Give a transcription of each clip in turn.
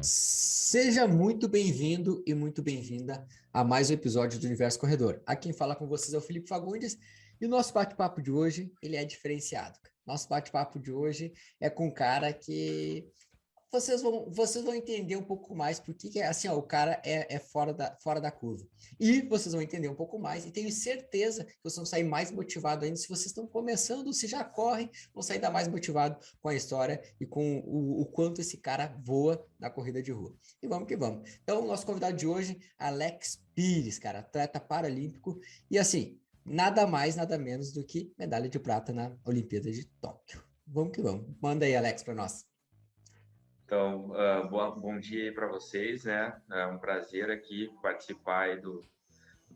Seja muito bem-vindo e muito bem-vinda a mais um episódio do Universo Corredor. Aqui quem fala com vocês é o Felipe Fagundes e o nosso bate-papo de hoje, ele é diferenciado. Nosso bate-papo de hoje é com um cara que vocês vão entender um pouco mais porque assim, ó, o cara é fora da curva. E vocês vão entender um pouco mais, e tenho certeza que vocês vão sair mais motivados ainda. Se vocês estão começando, se já correm, vão sair ainda mais motivados com a história e com o quanto esse cara voa na corrida de rua. E vamos que vamos. Então, o nosso convidado de hoje, Alex Pires, cara, atleta paralímpico, e assim, nada mais, nada menos do que medalha de prata na Olimpíada de Tóquio. Vamos que vamos. Manda aí, Alex, para nós. Então, bom dia aí para vocês, né? É um prazer aqui participar aí do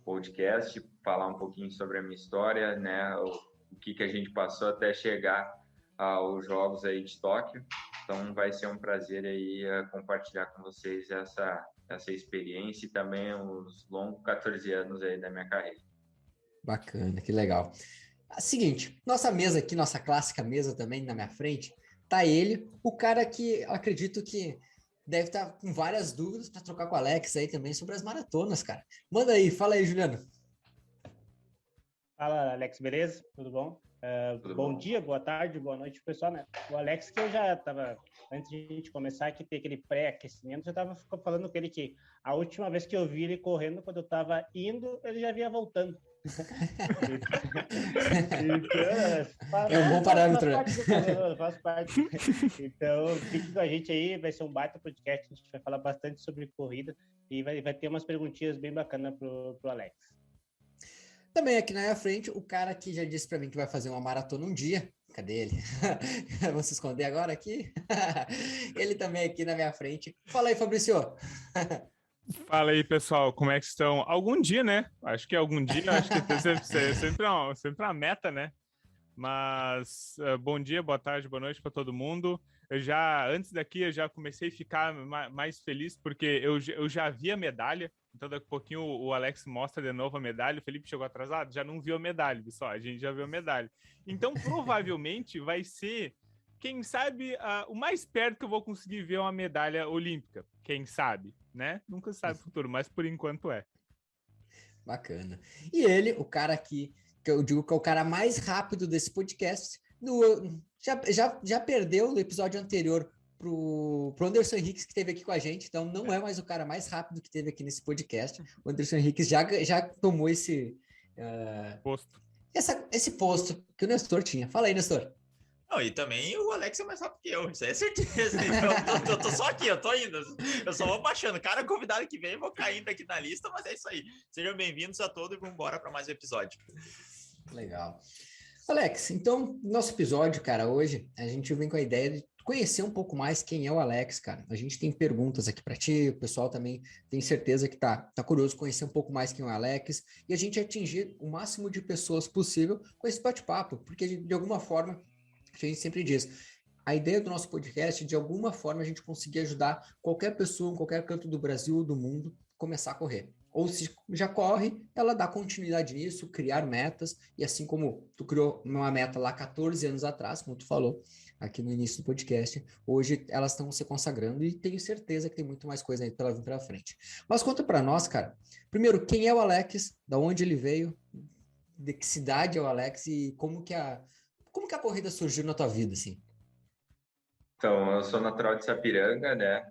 podcast, falar um pouquinho sobre a minha história, né? O que a gente passou até chegar aos Jogos aí de Tóquio. Então, vai ser um prazer aí compartilhar com vocês essa experiência e também os longos 14 anos aí da minha carreira. Bacana, que legal. Seguinte, nossa mesa aqui, nossa clássica mesa também na minha frente, tá ele, o cara que eu acredito que deve estar com várias dúvidas para trocar com o Alex aí também sobre as maratonas, cara. Manda aí, fala aí, Juliano. Fala, Alex, beleza? Tudo bom? Bom dia, boa tarde, boa noite, pessoal, né? O Alex, que eu já estava, antes de a gente começar aqui, ter aquele pré-aquecimento, já estava falando com ele que a última vez que eu vi ele correndo, quando eu estava indo, ele já vinha voltando. É um bom parâmetro. Faz parte. Então, fique com a gente aí, vai ser um baita podcast, a gente vai falar bastante sobre corrida e vai ter umas perguntinhas bem bacanas pro Alex. Também aqui na minha frente, o cara que já disse para mim que vai fazer uma maratona um dia. Cadê ele? Vamos se esconder agora aqui? Ele também aqui na minha frente. Fala aí, Fabrício. Fala aí, pessoal, como é que estão? Algum dia, né? Acho que algum dia, acho que é sempre uma meta, né? Mas bom dia, boa tarde, boa noite para todo mundo. Antes daqui, eu já comecei a ficar mais feliz porque eu já vi a medalha. Então, daqui a pouquinho o Alex mostra de novo a medalha. O Felipe chegou atrasado, já não viu a medalha, pessoal. A gente já viu a medalha. Então, provavelmente vai ser, quem sabe, o mais perto que eu vou conseguir ver uma medalha olímpica. Quem sabe, né? Nunca se sabe o futuro, mas por enquanto é. Bacana. E ele, o cara que eu digo que é o cara mais rápido desse podcast, já perdeu no episódio anterior pro Anderson Henriques, que esteve aqui com a gente, então não é mais o cara mais rápido que teve aqui nesse podcast. O Anderson Henriques já tomou esse posto. Esse posto que o Nestor tinha. Fala aí, Nestor. Não, e também o Alex é mais rápido que eu, isso é certeza. Então, eu tô só aqui, eu tô indo. Eu só vou baixando. Cada convidado que vem, eu vou caindo aqui na lista, mas é isso aí. Sejam bem-vindos a todos e vamos embora para mais um episódio. Legal. Alex, então, nosso episódio, cara, hoje, a gente vem com a ideia de conhecer um pouco mais quem é o Alex, cara. A gente tem perguntas aqui para ti, o pessoal também tem certeza que tá curioso conhecer um pouco mais quem é o Alex, e a gente atingir o máximo de pessoas possível com esse bate-papo, porque de alguma forma, a gente sempre diz, a ideia do nosso podcast é, de alguma forma, a gente conseguir ajudar qualquer pessoa, em qualquer canto do Brasil ou do mundo, começar a correr. Ou se já corre, ela dá continuidade nisso, criar metas, e assim como tu criou uma meta lá 14 anos atrás, como tu falou aqui no início do podcast, hoje elas estão se consagrando e tenho certeza que tem muito mais coisa aí pela frente. Mas conta para nós, cara, primeiro, quem é o Alex, da onde ele veio, de que cidade é o Alex e como que a corrida surgiu na tua vida, assim? Então, eu sou natural de Sapiranga, né?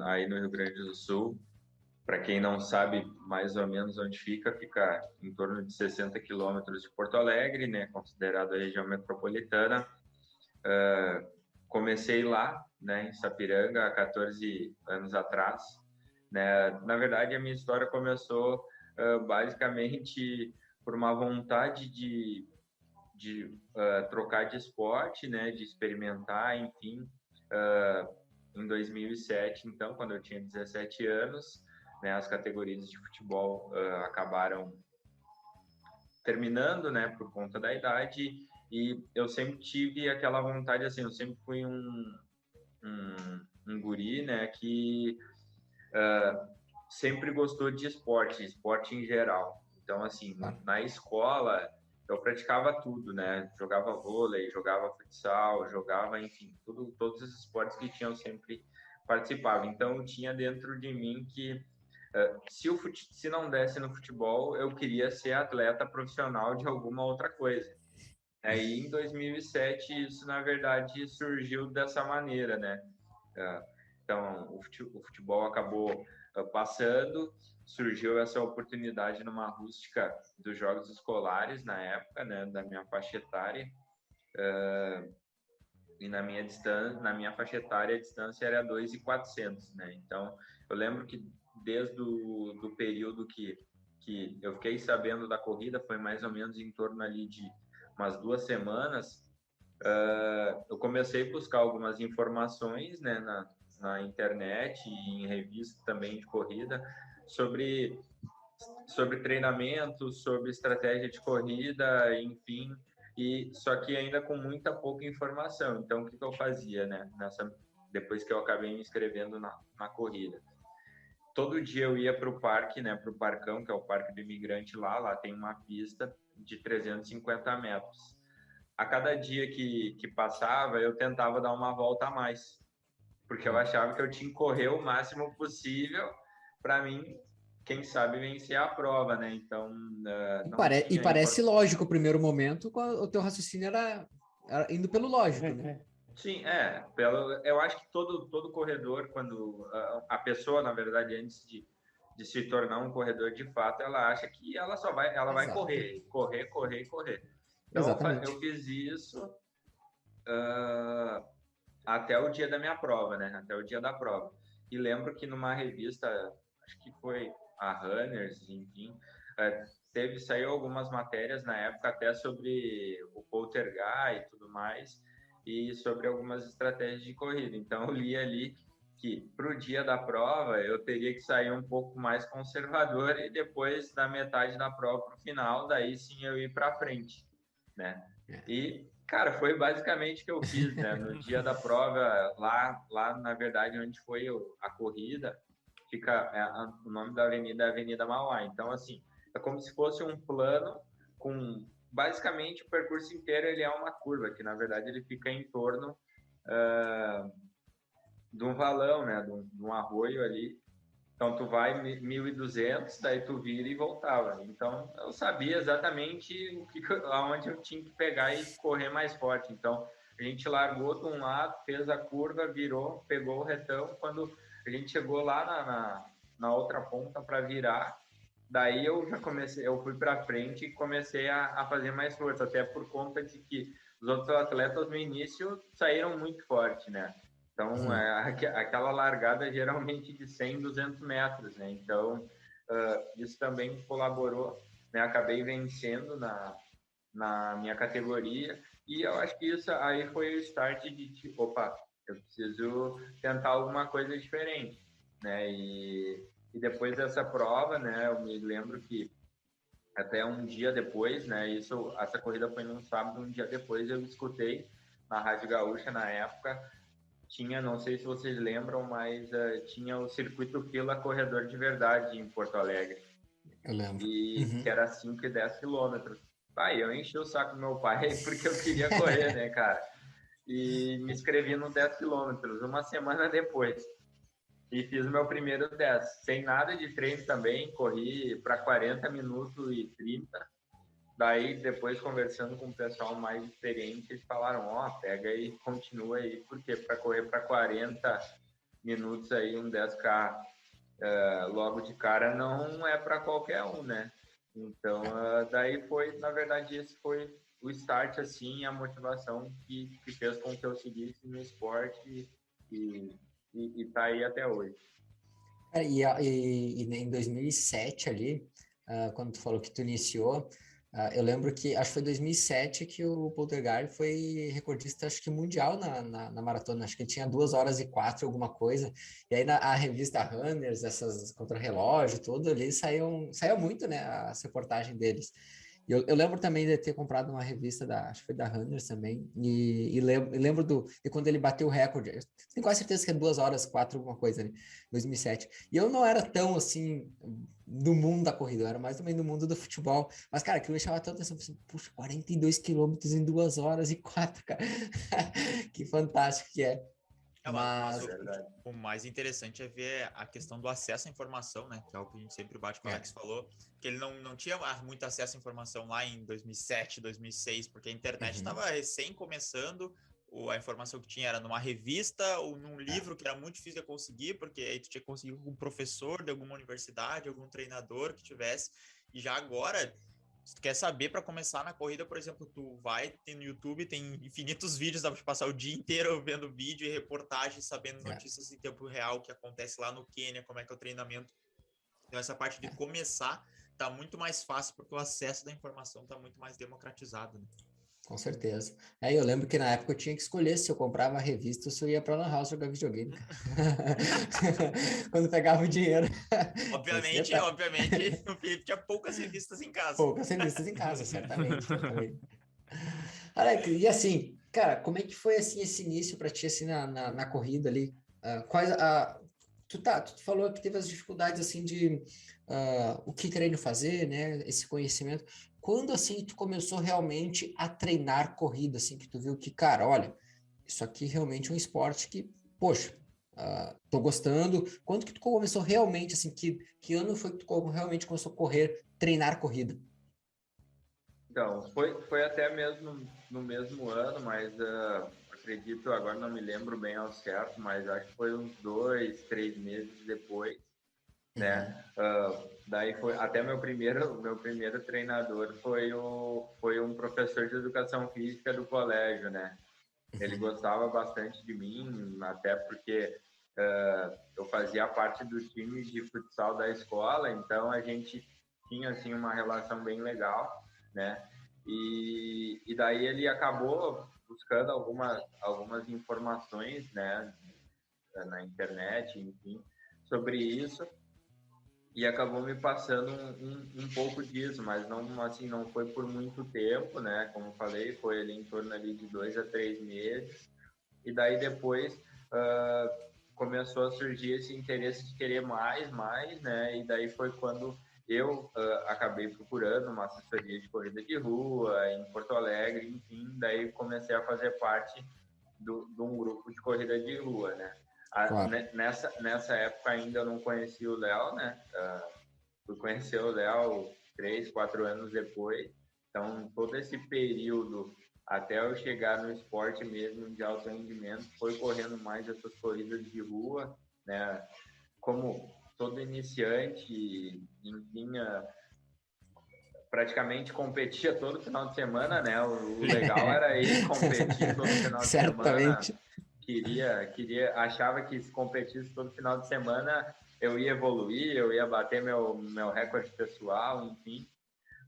Aí no Rio Grande do Sul. Para quem não sabe mais ou menos onde fica em torno de 60 quilômetros de Porto Alegre, né? Considerado a região metropolitana. Comecei lá, né? Em Sapiranga, há 14 anos atrás. Né? Na verdade, a minha história começou basicamente por uma vontade de trocar de esporte, né, de experimentar, enfim, em 2007, então, quando eu tinha 17 anos, né, as categorias de futebol acabaram terminando, né, por conta da idade, e eu sempre tive aquela vontade, assim, eu sempre fui um guri, né, que sempre gostou de esporte em geral. Então, assim, na escola, eu praticava tudo, né? Jogava vôlei, jogava futsal, jogava, enfim, todos os esportes que tinham sempre participava. Então, eu tinha dentro de mim que se não desse no futebol, eu queria ser atleta profissional de alguma outra coisa. Aí, em 2007, isso, na verdade, surgiu dessa maneira, né? Então, o futebol acabou passando, surgiu essa oportunidade numa rústica dos Jogos Escolares, na época, né, da minha faixa etária, e na minha faixa etária, a distância era 2.400, né? Então, eu lembro que desde do período que eu fiquei sabendo da corrida, foi mais ou menos em torno ali de umas 2 semanas, eu comecei a buscar algumas informações, né, na internet e em revistas também de corrida sobre treinamento, sobre estratégia de corrida, enfim, e só que ainda com muita pouca informação. Então, o que eu fazia, né, depois que eu acabei me inscrevendo na corrida? Todo dia eu ia para o parque, né, para o Parcão, que é o Parque do Imigrante lá tem uma pista de 350 metros. A cada dia que passava, eu tentava dar uma volta a mais, porque eu achava que eu tinha que correr o máximo possível para mim, quem sabe, vencer a prova, né? Então, E parece lógico o primeiro momento, o teu raciocínio era indo pelo lógico, né? Sim, eu acho que todo corredor, quando a pessoa, na verdade, antes de se tornar um corredor de fato, ela acha que ela vai correr. Então, Exatamente. eu fiz isso até o dia da minha prova, né? Até o dia da prova. E lembro que numa revista, acho que foi a Runners, enfim, saiu algumas matérias na época até sobre o poltergeist e tudo mais, e sobre algumas estratégias de corrida. Então, eu li ali que para o dia da prova eu teria que sair um pouco mais conservador e depois da metade da prova para o final, daí sim eu ir para frente, né? E, cara, foi basicamente o que eu fiz, né? No dia da prova, lá na verdade, onde foi a corrida, fica o nome da avenida é Avenida Mauá. Então, assim, é como se fosse um plano com... Basicamente, o percurso inteiro ele é uma curva, que na verdade ele fica em torno de um valão, né? De um arroio ali. Então, tu vai 1.200, daí tu vira e voltava. Então, eu sabia exatamente aonde eu tinha que pegar e correr mais forte. Então, a gente largou de um lado, fez a curva, virou, pegou o retão. Quando a gente chegou lá na outra ponta para virar, daí eu fui para frente e comecei a fazer mais força, até por conta de que os outros atletas no início saíram muito forte, né? Então, aquela largada geralmente de 100, 200 metros, né? Então, isso também colaborou, né? Acabei vencendo na minha categoria e eu acho que isso aí foi o start de, opa, eu preciso tentar alguma coisa diferente, né? E depois dessa prova, né? Eu me lembro que até um dia depois, né? Essa corrida foi num sábado, um dia depois eu escutei na Rádio Gaúcha, na época, tinha, não sei se vocês lembram, mas tinha o Circuito Fila Corredor de Verdade em Porto Alegre. Eu lembro. E que era 5 e 10 quilômetros. Eu enchi o saco do meu pai porque eu queria correr, né, cara? E me inscrevi no 10 quilômetros uma semana depois. E fiz o meu primeiro 10. Sem nada de treino também, corri para 40 minutos e 30. Daí, depois, conversando com o pessoal mais experiente, eles falaram, pega e continua aí, porque para correr para 40 minutos aí, um 10K logo de cara, não é para qualquer um, né? Então, daí foi, na verdade, esse foi o start, assim, a motivação que fez com que eu seguisse no esporte e tá aí até hoje. E em 2007 ali, quando tu falou que tu iniciou, eu lembro que, acho que foi 2007 que o Poltergeist foi recordista, acho que mundial na maratona, acho que ele tinha 2h04, alguma coisa, e aí a revista Runners, essas contra-relógio, tudo ali, saiu muito, né, a reportagem deles. E eu lembro também de ter comprado uma revista acho que foi da Runners também, e lembro de quando ele bateu o recorde, eu tenho quase certeza que é 2h04, alguma coisa ali, 2007. E eu não era tão, assim, do mundo da corrida, eu era mais também do mundo do futebol. Mas, cara, aquilo me chamava tanta atenção, assim, puxa, 42 quilômetros em 2h04, cara. Que fantástico que é. Mas Mas, o mais interessante é ver a questão do acesso à informação, né? Que é algo que a gente sempre bate com o Alex falou, que ele não tinha muito acesso à informação lá em 2007, 2006, porque a internet estava recém começando, a informação que tinha era numa revista ou num livro que era muito difícil de conseguir, porque aí tu tinha que conseguir com um professor de alguma universidade, algum treinador que tivesse, e já agora... Se tu quer saber para começar na corrida, por exemplo, tu tem no YouTube, tem infinitos vídeos, dá para passar o dia inteiro vendo vídeo e reportagem, sabendo notícias em tempo real, o que acontece lá no Quênia, como é que é o treinamento. Então essa parte de começar tá muito mais fácil, porque o acesso da informação tá muito mais democratizado, né? com certeza. Aí eu lembro que na época eu tinha que escolher se eu comprava a revista ou se eu ia pra Lan House jogar videogame, cara. Quando pegava o dinheiro. Obviamente, o Felipe tinha poucas revistas em casa. Poucas revistas em casa, certamente. Alex, e assim, cara, como é que foi assim esse início para ti assim na corrida ali? Tu falou que teve as dificuldades assim de o que treino fazer, né? Esse conhecimento. Quando assim tu começou realmente a treinar corrida, assim que tu viu que, cara, olha, isso aqui realmente é um esporte que, poxa, tô gostando. Quando que tu começou realmente assim? Que ano foi que tu realmente começou a treinar corrida? Então, foi até mesmo no mesmo ano, mas acredito, agora não me lembro bem ao certo, mas acho que foi uns 2, 3 meses depois, né? Daí foi até meu primeiro treinador foi um professor de educação física do colégio, né? Ele gostava bastante de mim, até porque eu fazia parte do time de futsal da escola, então a gente tinha assim uma relação bem legal, né? E daí ele acabou buscando algumas informações, né, na internet, enfim, sobre isso, e acabou me passando um pouco disso, mas não assim, não foi por muito tempo, né? Como eu falei, foi ali em torno ali de 2 a 3 meses, e daí depois começou a surgir esse interesse de querer mais, né? E daí foi quando eu acabei procurando uma assessoria de corrida de rua em Porto Alegre, enfim, daí comecei a fazer parte de um grupo de corrida de rua, né? Claro. Nessa época ainda eu não conhecia o Léo, né? Fui conhecer o Léo 3, 4 anos depois, então todo esse período até eu chegar no esporte mesmo de alto rendimento foi correndo mais essas corridas de rua, né? Como todo iniciante, enfim, praticamente competia todo final de semana, né? O legal era ir competir todo final de semana. Certamente. Achava que se competisse todo final de semana eu ia evoluir, eu ia bater meu recorde pessoal, enfim.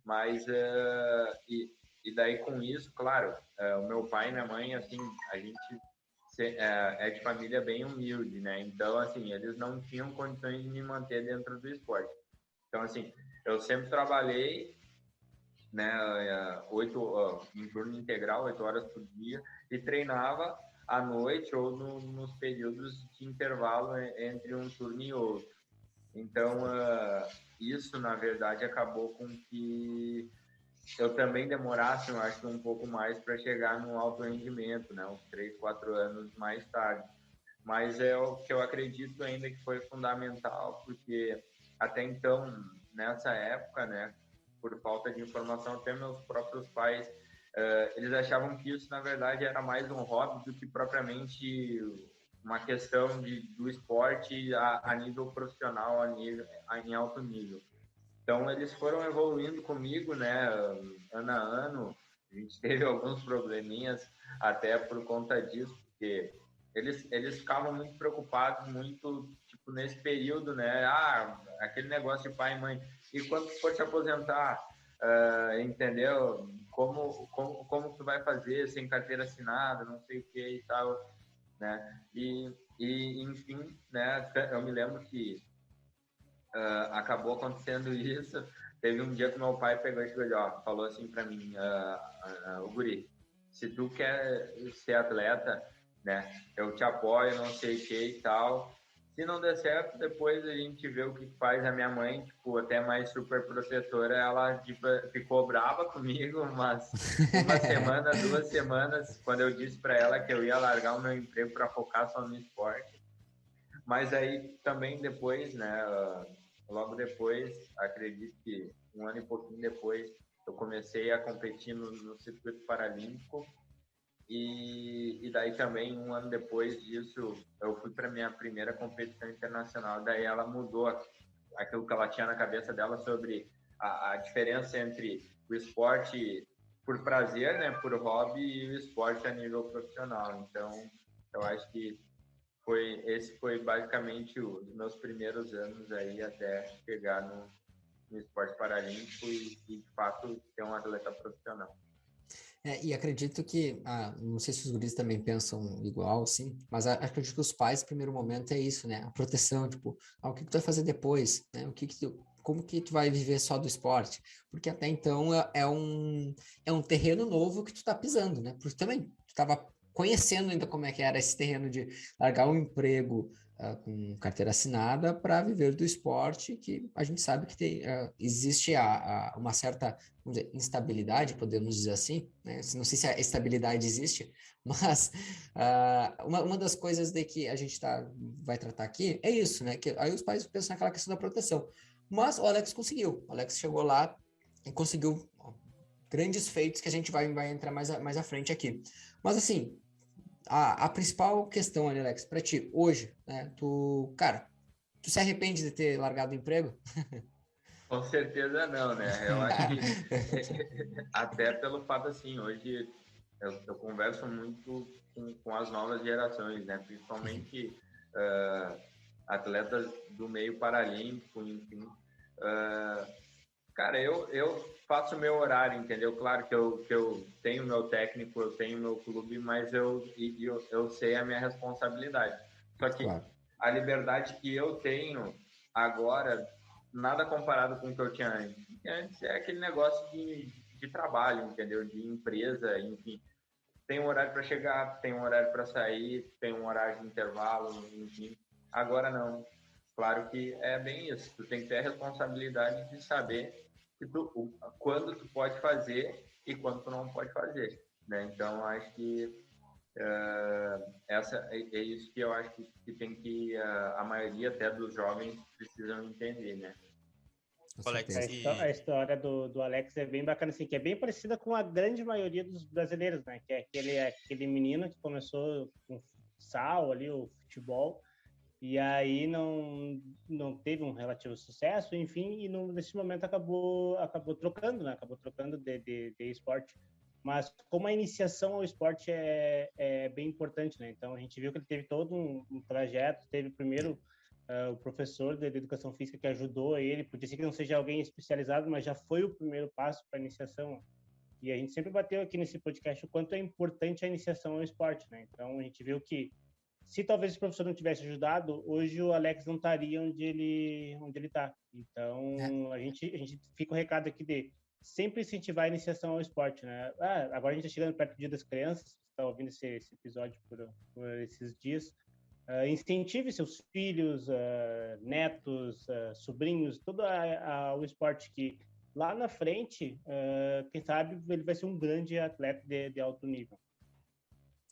Mas e daí com isso, claro, o meu pai e minha mãe, assim, a gente é de família bem humilde, né? Então, assim, eles não tinham condições de me manter dentro do esporte. Então, assim, eu sempre trabalhei, né, em turno integral, 8 horas por dia, e treinava à noite ou nos períodos de intervalo entre um turno e outro. Então, isso, na verdade, acabou com que eu também demorasse, eu acho, um pouco mais para chegar no alto rendimento, né? Uns 3, 4 anos mais tarde. Mas é o que eu acredito ainda que foi fundamental, porque até então, nessa época, né, por falta de informação, até meus próprios pais, eles achavam que isso, na verdade, era mais um hobby do que propriamente uma questão do esporte a nível profissional, em alto nível. Então, eles foram evoluindo comigo, né, ano a ano. A gente teve alguns probleminhas até por conta disso, porque eles ficavam muito preocupados, muito, tipo, nesse período, né, aquele negócio de pai e mãe. E quando tu for te aposentar, entendeu? Como tu vai fazer sem carteira assinada, não sei o que e tal, né? E enfim, né, eu me lembro que acabou acontecendo isso. Teve um dia que meu pai pegou e falou assim para mim, o guri, se tu quer ser atleta, né, eu te apoio, não sei o que e tal, Se não der certo, depois a gente vê o que faz. A minha mãe, tipo, até mais super protetora, ela tipo, ficou brava comigo, mas uma semana, 2 semanas, quando eu disse para ela que eu ia largar o meu emprego para focar só no esporte. Mas aí também depois, né, logo depois, acredito que 1 ano e pouquinho depois, eu comecei a competir no circuito paralímpico. E daí também 1 ano depois disso eu fui para minha primeira competição internacional. Daí ela mudou aquilo que ela tinha na cabeça dela sobre a diferença entre o esporte por prazer, né, por hobby, e o esporte a nível profissional. Então eu acho que esse foi basicamente os meus primeiros anos aí até chegar no esporte paralímpico e de fato ser um atleta profissional. E acredito que, não sei se os guris também pensam igual, sim, mas acredito que os pais, no primeiro momento, é isso, né? A proteção, tipo, o que tu vai fazer depois, né? Como que tu vai viver só do esporte? Porque até então é um terreno novo que tu tá pisando, né? Porque também tu tava conhecendo ainda como é que era esse terreno de largar um emprego com carteira assinada para viver do esporte, que a gente sabe que existe uma certa, vamos dizer, instabilidade, podemos dizer assim, né? Não sei se a estabilidade existe, mas uma das coisas de que a gente vai tratar aqui é isso, né? Que aí os pais pensam naquela questão da proteção. Mas o Alex conseguiu. O Alex chegou lá e conseguiu grandes feitos que a gente vai entrar mais à frente aqui. Mas assim, a principal questão, Alex, para ti, hoje, né? Tu se arrepende de ter largado o emprego? Com certeza não, né? Eu acho que até pelo fato assim, hoje eu converso muito com as novas gerações, né? Principalmente atletas do meio paralímpico, enfim. Cara, eu faço o meu horário, entendeu? Claro que eu tenho meu técnico, eu tenho meu clube, mas eu sei a minha responsabilidade. Só que Claro. a liberdade que eu tenho agora, nada comparado com o que eu tinha antes. Porque antes é aquele negócio de trabalho, entendeu? De empresa, enfim. Tem um horário para chegar, tem um horário para sair, tem um horário de intervalo, enfim. Agora não. Claro que é bem isso. Tu tem que ter a responsabilidade de saber quando tu pode fazer e quando tu não pode fazer, né? Então acho que é isso que eu acho que tem que a maioria até dos jovens precisam entender, né? Alex, A história do Alex é bem bacana, assim, que é bem parecida com a grande maioria dos brasileiros, né? Que é aquele menino que começou com futsal ali, o futebol, e aí não teve um relativo sucesso, enfim, e nesse momento acabou trocando, né? Acabou trocando de esporte. Mas como a iniciação ao esporte é bem importante, né? Então a gente viu que ele teve todo um trajeto, teve primeiro o professor de educação física que ajudou ele, podia ser que não seja alguém especializado, mas já foi o primeiro passo para a iniciação. E a gente sempre bateu aqui nesse podcast o quanto é importante a iniciação ao esporte, né? Então a gente viu que se talvez esse professor não tivesse ajudado, hoje o Alex não estaria onde ele está. Então a gente fica o recado aqui de sempre incentivar a iniciação ao esporte, né? Agora a gente está chegando perto do Dia das Crianças, você está ouvindo esse episódio por esses dias. Incentive seus filhos, netos, sobrinhos, todo o esporte que lá na frente, quem sabe ele vai ser um grande atleta de alto nível.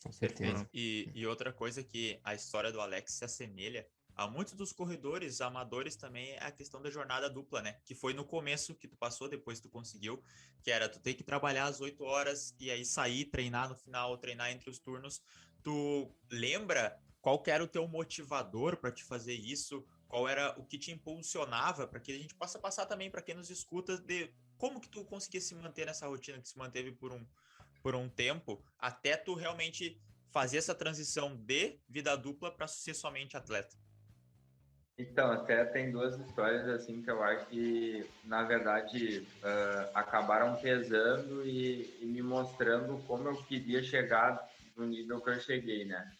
Com certeza. E outra coisa que a história do Alex se assemelha a muitos dos corredores amadores também é a questão da jornada dupla, né? Que foi no começo que tu passou, depois tu conseguiu, que era tu ter que trabalhar às 8 horas e aí sair, treinar no final, treinar entre os turnos. Tu lembra qual que era o teu motivador para te fazer isso? Qual era o que te impulsionava para que a gente possa passar também para quem nos escuta de como que tu conseguia se manter nessa rotina que se manteve por um tempo até tu realmente fazer essa transição de vida dupla para ser somente atleta? Então, até tem duas histórias assim que eu acho que, na verdade, acabaram pesando e me mostrando como eu queria chegar no nível que eu cheguei, né?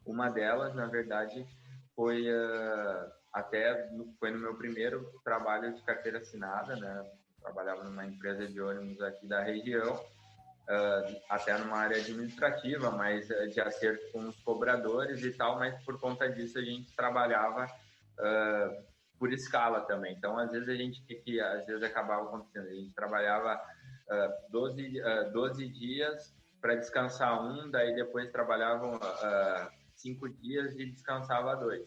Uma delas, na verdade, foi foi no meu primeiro trabalho de carteira assinada, né? Trabalhava numa empresa de ônibus aqui da região, até numa área administrativa, mas de acerto com os cobradores e tal, mas por conta disso a gente trabalhava por escala também. Então, às vezes, às vezes acabava acontecendo, a gente trabalhava 12 dias para descansar daí depois trabalhavam 5 dias e descansava 2.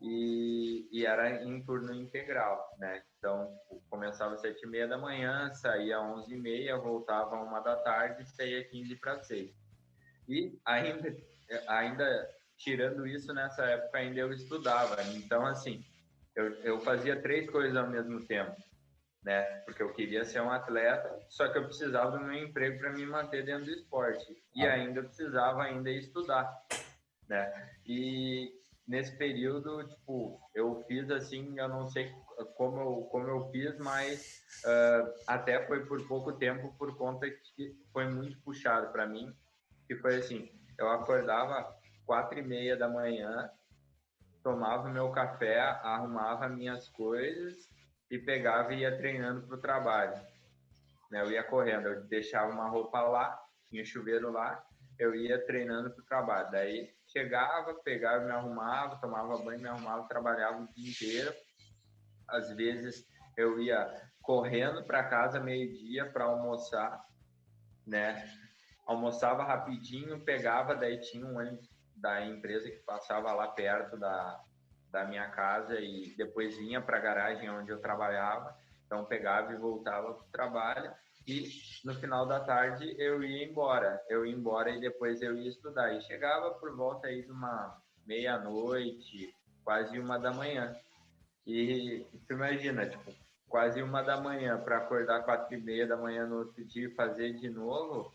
E era em turno integral, né? Então, começava às 7h30 da manhã, saía às 11h30, voltava às 1 da tarde, saía 15 para 6. E ainda tirando isso, nessa época ainda eu estudava. Então, assim, eu fazia 3 coisas ao mesmo tempo, né? Porque eu queria ser um atleta, só que eu precisava do meu emprego para me manter dentro do esporte. E ainda eu precisava estudar, né? E nesse período, tipo, eu fiz assim, eu não sei como eu fiz, mas até foi por pouco tempo, por conta que foi muito puxado para mim, que foi assim, eu acordava 4h30 da manhã, tomava meu café, arrumava minhas coisas e pegava e ia treinando para o trabalho, né? Eu ia correndo, eu deixava uma roupa lá, tinha chuveiro lá, eu ia treinando para o trabalho. Daí chegava, pegava, me arrumava, tomava banho, me arrumava, trabalhava o dia inteiro. Às vezes eu ia correndo para casa meio-dia para almoçar, né? Almoçava rapidinho, pegava, daí tinha um ônibus da empresa que passava lá perto da minha casa e depois vinha para a garagem onde eu trabalhava. Então pegava e voltava para o trabalho. E no final da tarde eu ia embora e depois eu ia estudar. E chegava por volta aí de uma meia-noite, quase 1 da manhã. E tu imagina, tipo, quase 1 da manhã para acordar 4h30 da manhã no outro dia e fazer de novo,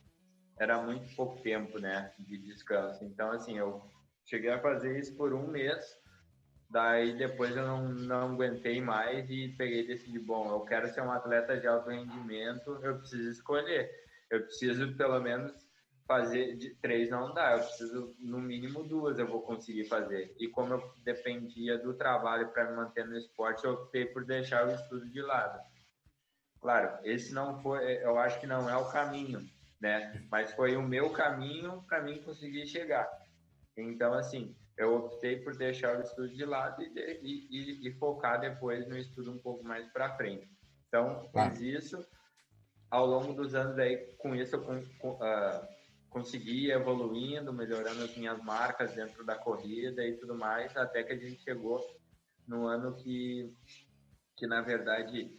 era muito pouco tempo, né, de descanso. Então, assim, eu cheguei a fazer isso por 1 mês. Daí depois eu não aguentei mais e peguei e decidi, bom, eu quero ser um atleta de alto rendimento, eu preciso escolher. Eu preciso pelo menos fazer de 3 não dá, eu preciso no mínimo 2 eu vou conseguir fazer. E como eu dependia do trabalho para me manter no esporte, eu optei por deixar o estudo de lado. Claro, esse não foi, eu acho que não é o caminho, né? Mas foi o meu caminho para mim conseguir chegar. Então, assim, eu optei por deixar o estudo de lado e focar depois no estudo um pouco mais para frente. Então, fiz isso. Ao longo dos anos, aí, com isso, eu consegui ir evoluindo, melhorando as minhas marcas dentro da corrida e tudo mais, até que a gente chegou no ano que na verdade,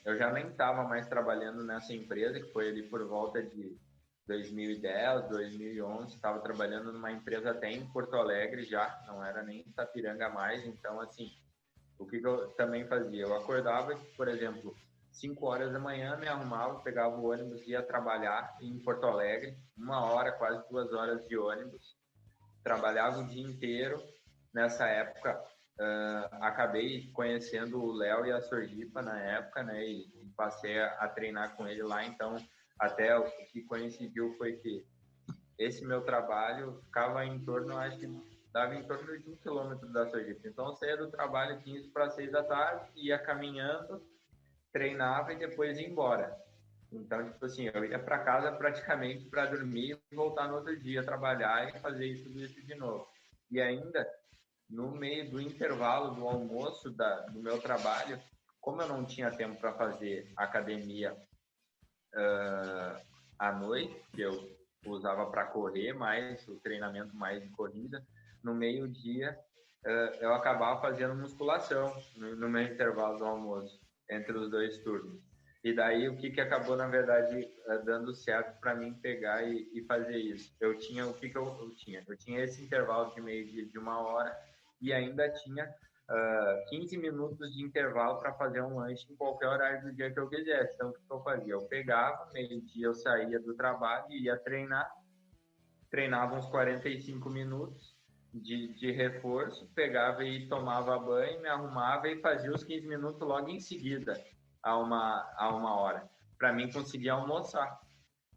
eu já nem estava mais trabalhando nessa empresa, que foi ali por volta de 2010, 2011, estava trabalhando numa empresa até em Porto Alegre já, não era nem em Sapiranga mais. Então, assim, o que eu também fazia? Eu acordava, por exemplo, 5 horas da manhã, me arrumava, pegava o ônibus e ia trabalhar em Porto Alegre, 1 hora, quase 2 horas de ônibus, trabalhava o dia inteiro. Nessa época, acabei conhecendo o Léo e a Sorgipa na época, né, e passei a treinar com ele lá. Então, até o que coincidiu foi que esse meu trabalho ficava em torno, acho que dava em torno de 1 quilômetro da Sorgipa. Então, eu saía do trabalho 15 para 6 da tarde, ia caminhando, treinava e depois ia embora. Então, tipo assim, eu ia para casa praticamente para dormir e voltar no outro dia, trabalhar e fazer tudo isso de novo. E ainda, no meio do intervalo do almoço do meu trabalho, como eu não tinha tempo para fazer academia à noite, que eu usava para correr mais, o treinamento mais de corrida, no meio-dia eu acabava fazendo musculação no meu intervalo do almoço, entre os 2 turnos. E daí o que acabou, na verdade, dando certo para mim pegar e fazer isso? Eu tinha, o que eu tinha? Eu tinha esse intervalo de meio-dia de 1 hora e ainda tinha 15 minutos de intervalo para fazer um lanche em qualquer horário do dia que eu quisesse. Então, o que eu fazia? Eu pegava, meio-dia eu saía do trabalho e ia treinar, treinava uns 45 minutos de reforço, pegava e tomava banho, me arrumava e fazia os 15 minutos logo em seguida, a uma hora, para mim conseguir almoçar.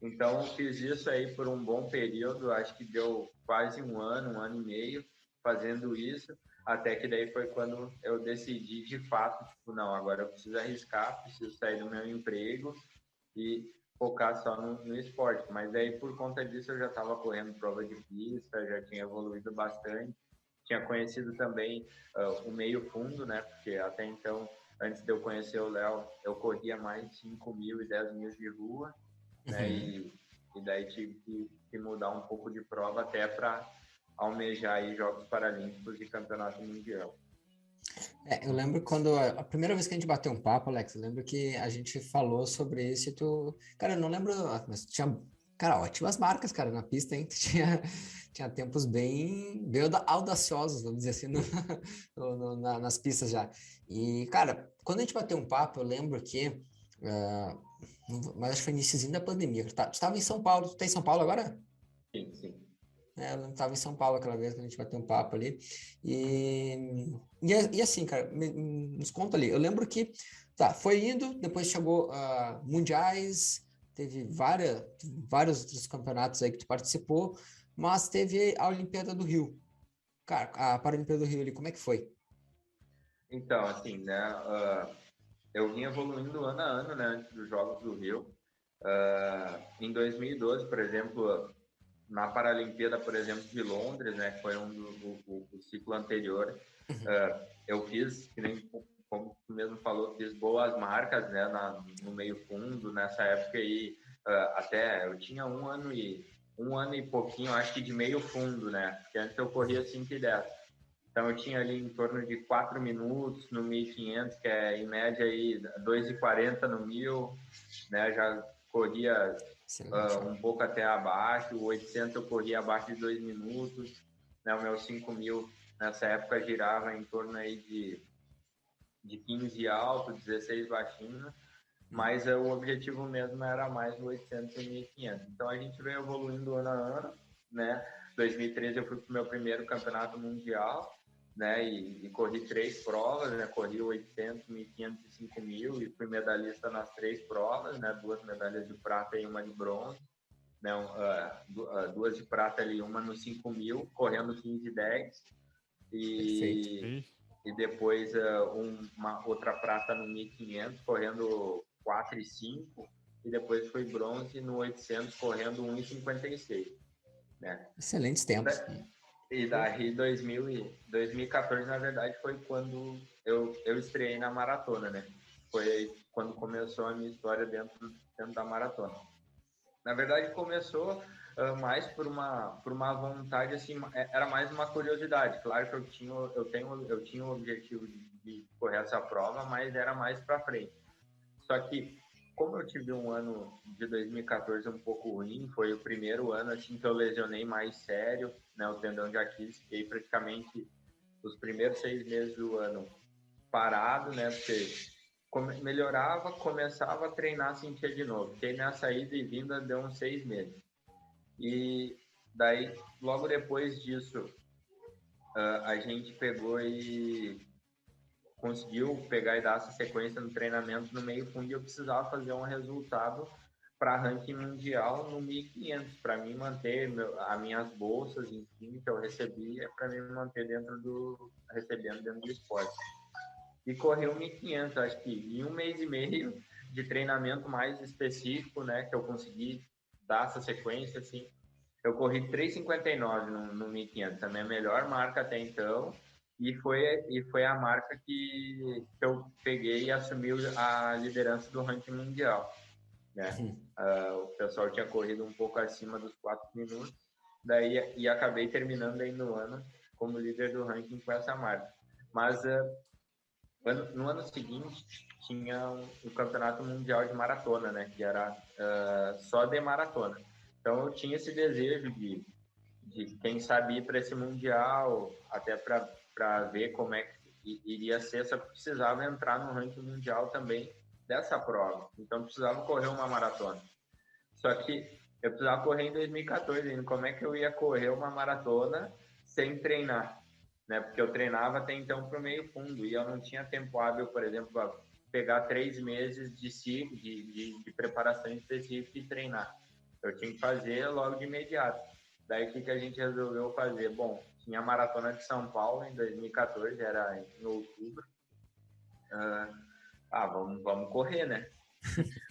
Então, eu fiz isso aí por um bom período, acho que deu quase 1 ano, 1 ano e meio fazendo isso, até que daí foi quando eu decidi de fato, tipo, não, agora eu preciso arriscar, preciso sair do meu emprego e focar só no esporte. Mas daí, por conta disso, eu já estava correndo prova de pista, já tinha evoluído bastante. tinha conhecido também o meio fundo, né? Porque até então, antes de eu conhecer o Léo, eu corria mais 5.000 e 10.000 de rua, né? E daí tive que mudar um pouco de prova até para almejar aí Jogos Paralímpicos e Campeonato Mundial. Eu lembro quando a primeira vez que a gente bateu um papo, Alex, eu lembro que a gente falou sobre isso e tu, cara, eu não lembro, mas tinha, cara, ótimas marcas, cara, na pista, hein? Tinha tempos bem audaciosos, vamos dizer assim, nas pistas já. E, cara, quando a gente bateu um papo, eu lembro que, mas acho que foi iniciozinho da pandemia. Tu estava em São Paulo, tu tá em São Paulo agora? Sim, sim. Eu estava em São Paulo aquela vez que a gente bateu um papo ali. E assim, cara, nos conta ali. Eu lembro que, foi indo, depois chegou mundiais, teve vários outros campeonatos aí que tu participou, mas teve a Olimpíada do Rio. Cara, a Paralimpíada do Rio ali, como é que foi? Então, assim, né, eu vim evoluindo ano a ano, né, antes dos Jogos do Rio. Em 2012, por exemplo, na Paralimpíada, por exemplo, de Londres, né, que foi o ciclo anterior, eu fiz, que nem como tu mesmo falou, fiz boas marcas, né, no meio fundo, nessa época aí, até eu tinha um ano e pouquinho, acho que de meio fundo, né, porque antes eu corria 5 e 10. Então eu tinha ali em torno de 4 minutos no 1.500, que é em média aí 2,40 no 1.000, né, já corria um pouco até abaixo, o 800 eu corria abaixo de 2 minutos, né, o meu 5.000 nessa época girava em torno aí de 15 alto, 16 baixinho, mas o objetivo mesmo era mais o 800 e 1.500. Então a gente veio evoluindo ano a ano, né, 2013 eu fui para o meu primeiro campeonato mundial, né, e corri 3 provas, né, corri 800, 1.500 e 5.000 e fui medalhista nas 3 provas, né, 2 medalhas de prata e uma de bronze, né, 2 de prata e uma no 5.000, correndo 15 e 10, e depois uma outra prata no 1.500, correndo 4 e 5, e depois foi bronze no 800, correndo 1,56, né. Excelentes tempos. E daí 2014, na verdade, foi quando eu estreiei na maratona, né? Foi quando começou a minha história dentro da maratona. Na verdade, começou mais por uma vontade, assim, era mais uma curiosidade. Claro que eu tinha o objetivo de correr essa prova, mas era mais para frente. Só que, como eu tive um ano de 2014 um pouco ruim, foi o primeiro ano assim que eu lesionei mais sério, né, o tendão de Aquiles, fiquei praticamente os primeiros 6 meses do ano parado, né, porque melhorava, começava a treinar, sentia de novo. Fiquei nessa ida e vinda, deu uns 6 meses. E daí, logo depois disso, a gente pegou e conseguiu pegar e dar essa sequência no treinamento no meio fundo, e eu precisava fazer um resultado para ranking mundial no 1.500, para mim manter as minhas bolsas, enfim, que eu recebia, para mim manter recebendo dentro do esporte. E corri o 1.500, acho que em 1 mês e meio de treinamento mais específico, né, que eu consegui dar essa sequência, assim, eu corri 3,59 no 1.500, a minha melhor marca até então, e foi a marca que eu peguei e assumi a liderança do ranking mundial, né? O pessoal tinha corrido um pouco acima dos 4 minutos, daí e acabei terminando aí no ano como líder do ranking com essa marca. Mas no ano seguinte tinha um campeonato mundial de maratona, né? Que era só de maratona. Então eu tinha esse desejo de quem sabe ir para esse mundial, até para ver como é que iria ser, só que precisava entrar no ranking mundial também dessa prova. Então precisava correr uma maratona. Só que eu precisava correr em 2014 ainda. Como é que eu ia correr uma maratona sem treinar? Né? Porque eu treinava até então para o meio fundo e eu não tinha tempo hábil, por exemplo, para pegar 3 meses de preparação específica e treinar. Eu tinha que fazer logo de imediato. Daí o que a gente resolveu fazer? Bom, tinha a Maratona de São Paulo em 2014, era em outubro. Vamos correr, né?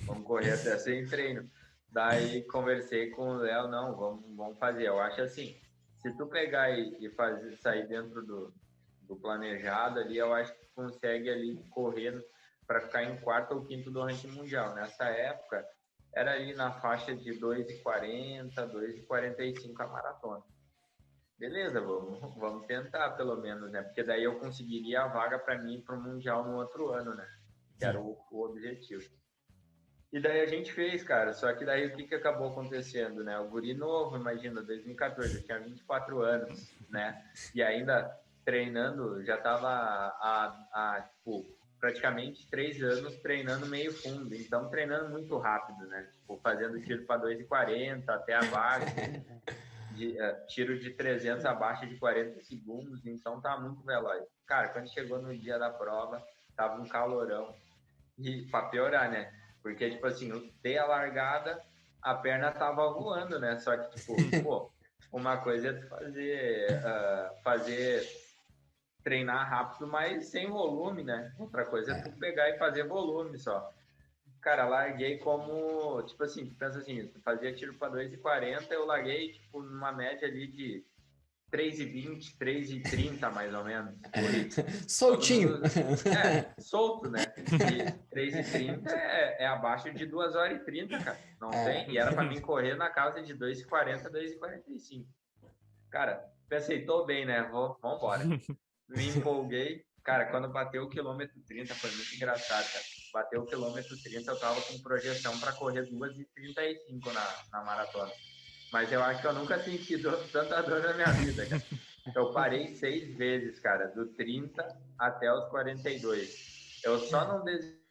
Vamos correr até sem treino. Daí conversei com o Léo, não, vamos fazer. Eu acho assim, se tu pegar e fazer, sair dentro do planejado ali, eu acho que tu consegue ali correr para ficar em quarto ou quinto do ranking mundial. Nessa época, era ali na faixa de 2,40, 2,45 a maratona. Beleza, vamos tentar pelo menos, né? Porque daí eu conseguiria a vaga para mim para o Mundial no outro ano, né? Que era o objetivo. E daí a gente fez, cara. Só que daí o que acabou acontecendo, né? O guri novo, imagina, 2014, eu tinha 24 anos, né? E ainda treinando, já tava tipo, praticamente 3 anos treinando meio fundo. Então, treinando muito rápido, né? Tipo, fazendo tiro para 2,40 até abaixo. Tiro de 300 abaixo de 40 segundos, então tá muito veloz. Cara, quando chegou no dia da prova, tava um calorão. E pra piorar, né? Porque, tipo assim, eu dei a largada, a perna tava voando, né? Só que, tipo, pô, uma coisa é tu fazer treinar rápido, mas sem volume, né? Outra coisa é tu pegar e fazer volume só. Cara, larguei como, tipo assim, tu pensa assim, tu fazia tiro para 2,40, eu larguei, tipo, numa média ali de 3,20, 3,30, mais ou menos. Soltinho. Solto, né? E 3,30 é abaixo de 2h30, cara. Não tem? E era para mim correr na casa de 2,40, 2,45. Cara, pensei, tô bem, né? Vambora. Me empolguei. Cara, quando bateu o quilômetro 30, foi muito engraçado, cara. Bateu o quilômetro 30, eu tava com projeção para correr 2h35 na maratona. Mas eu acho que eu nunca senti tanta dor na minha vida, cara. Eu parei 6 vezes, cara, do 30 até os 42. Eu só não desisti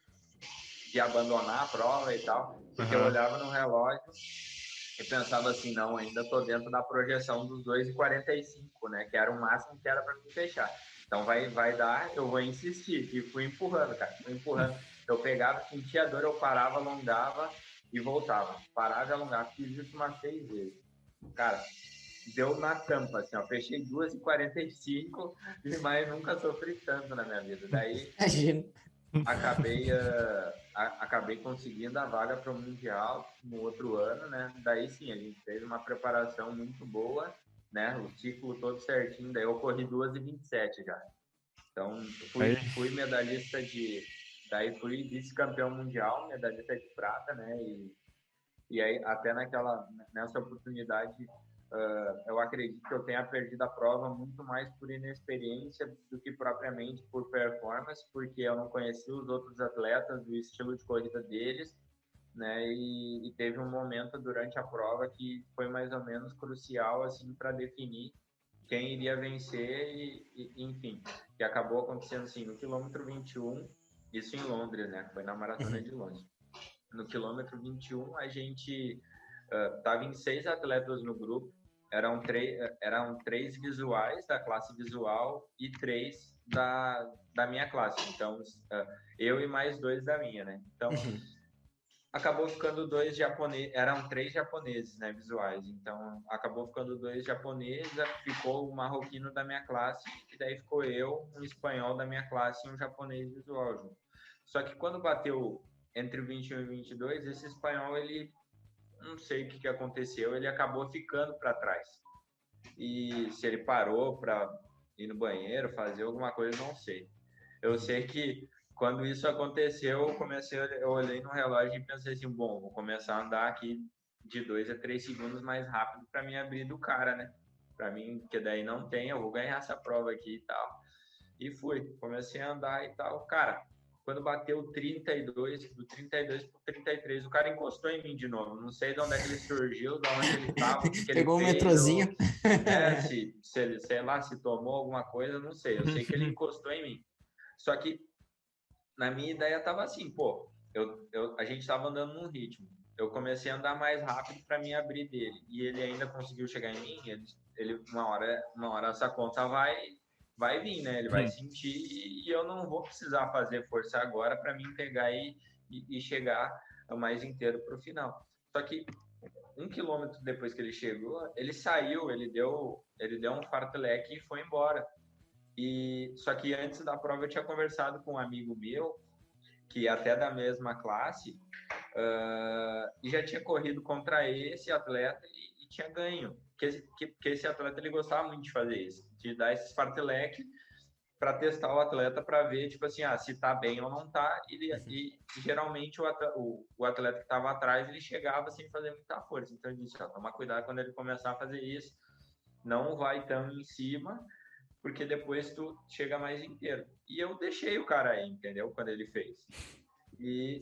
de abandonar a prova e tal, porque eu olhava no relógio e pensava assim, não, ainda tô dentro da projeção dos 2h45, né, que era o máximo que era para me fechar. Então vai dar, eu vou insistir. E fui empurrando, cara, fui empurrando. Eu pegava, sentia dor, eu parava, alongava e voltava. Parava e alongava. Fiz isso umas 6 vezes. Cara, deu na tampa, assim, ó. Fechei 2h45, mas nunca sofri tanto na minha vida. Daí, Imagina. acabei conseguindo a vaga para o Mundial no outro ano, né? Daí sim, a gente fez uma preparação muito boa, né? O ciclo todo certinho. Daí eu corri 2h27 já. Então, fui medalhista daí fui vice-campeão mundial, medalhista de prata, né? E aí, até nessa oportunidade, eu acredito que eu tenha perdido a prova muito mais por inexperiência do que propriamente por performance, porque eu não conhecia os outros atletas, o estilo de corrida deles, né? E teve um momento durante a prova que foi mais ou menos crucial, assim, para definir quem iria vencer enfim, que acabou acontecendo assim, no quilômetro 21, isso em Londres, né? Foi na Maratona de Londres. No quilômetro 21, a gente estava em 6 atletas no grupo, eram 3 visuais da classe visual e 3 da minha classe. Então, eu e mais 2 da minha, né? Então, acabou ficando 2 japoneses, eram 3 japoneses, né, visuais. Então, acabou ficando 2 japoneses, ficou o marroquino da minha classe, e daí ficou eu, um espanhol da minha classe e um japonês visual junto. Só que quando bateu entre o 21 e o 22, esse espanhol, ele, não sei o que aconteceu, ele acabou ficando para trás. E se ele parou para ir no banheiro, fazer alguma coisa, não sei. Eu sei que quando isso aconteceu, eu olhei no relógio e pensei assim, bom, vou começar a andar aqui de 2 a 3 segundos mais rápido para me abrir do cara, né? Para mim, porque daí não tem, eu vou ganhar essa prova aqui e tal. E comecei a andar e tal. Cara, quando bateu 32, do 32 pro 33, o cara encostou em mim de novo. Não sei de onde é que ele surgiu, de onde ele estava, o que Pegou ele um fez. metrozinho. Se ele, sei lá, se tomou alguma coisa, não sei. Eu sei que ele encostou em mim. Só que na minha ideia tava assim, pô, a gente tava andando num ritmo. Eu comecei a andar mais rápido para me abrir dele. E ele ainda conseguiu chegar em mim. Ele uma hora essa conta vai vir, né? Ele vai sentir e eu não vou precisar fazer força agora para mim pegar e chegar mais inteiro para o final. Só que 1 quilômetro depois que ele chegou, ele saiu, ele deu um fartlek e foi embora. Só que antes da prova eu tinha conversado com um amigo meu, que até da mesma classe, e já tinha corrido contra esse atleta e tinha ganho. Porque esse atleta, ele gostava muito de fazer isso, de dar esse farteleque para testar o atleta para ver, tipo assim, se tá bem ou não tá. E geralmente o atleta que estava atrás, ele chegava sem fazer muita força. Então ele disse, toma cuidado quando ele começar a fazer isso, não vai tão em cima, porque depois tu chega mais inteiro. E eu deixei o cara aí, entendeu? Quando ele fez.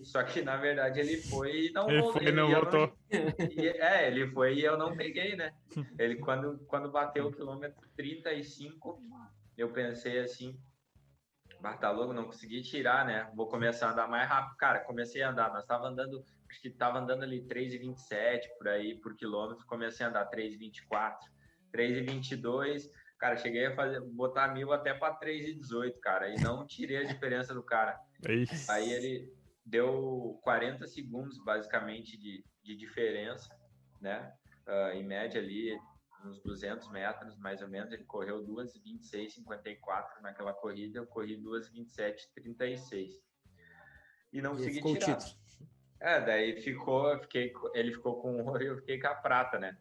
Só que, na verdade, ele foi e não voltou. Ele não voltou. Ele foi e eu não peguei, né? Ele, quando bateu o quilômetro 35, eu pensei assim, tá louco, não consegui tirar, né? Vou começar a andar mais rápido. Cara, comecei a andar, nós tava andando, acho que tava andando ali 3,27 por aí, por quilômetro, comecei a andar 3,24, 3,22, cara, cheguei a botar 1.000 até para 3,18, cara, e não tirei a diferença do cara. Aí ele deu 40 segundos, basicamente, de diferença, né? Em média ali, uns 200 metros, mais ou menos, ele correu 2:26,54 naquela corrida, eu corri 2:27,36. E não consegui tirar. Daí ele ficou com ouro e eu fiquei com a prata, né?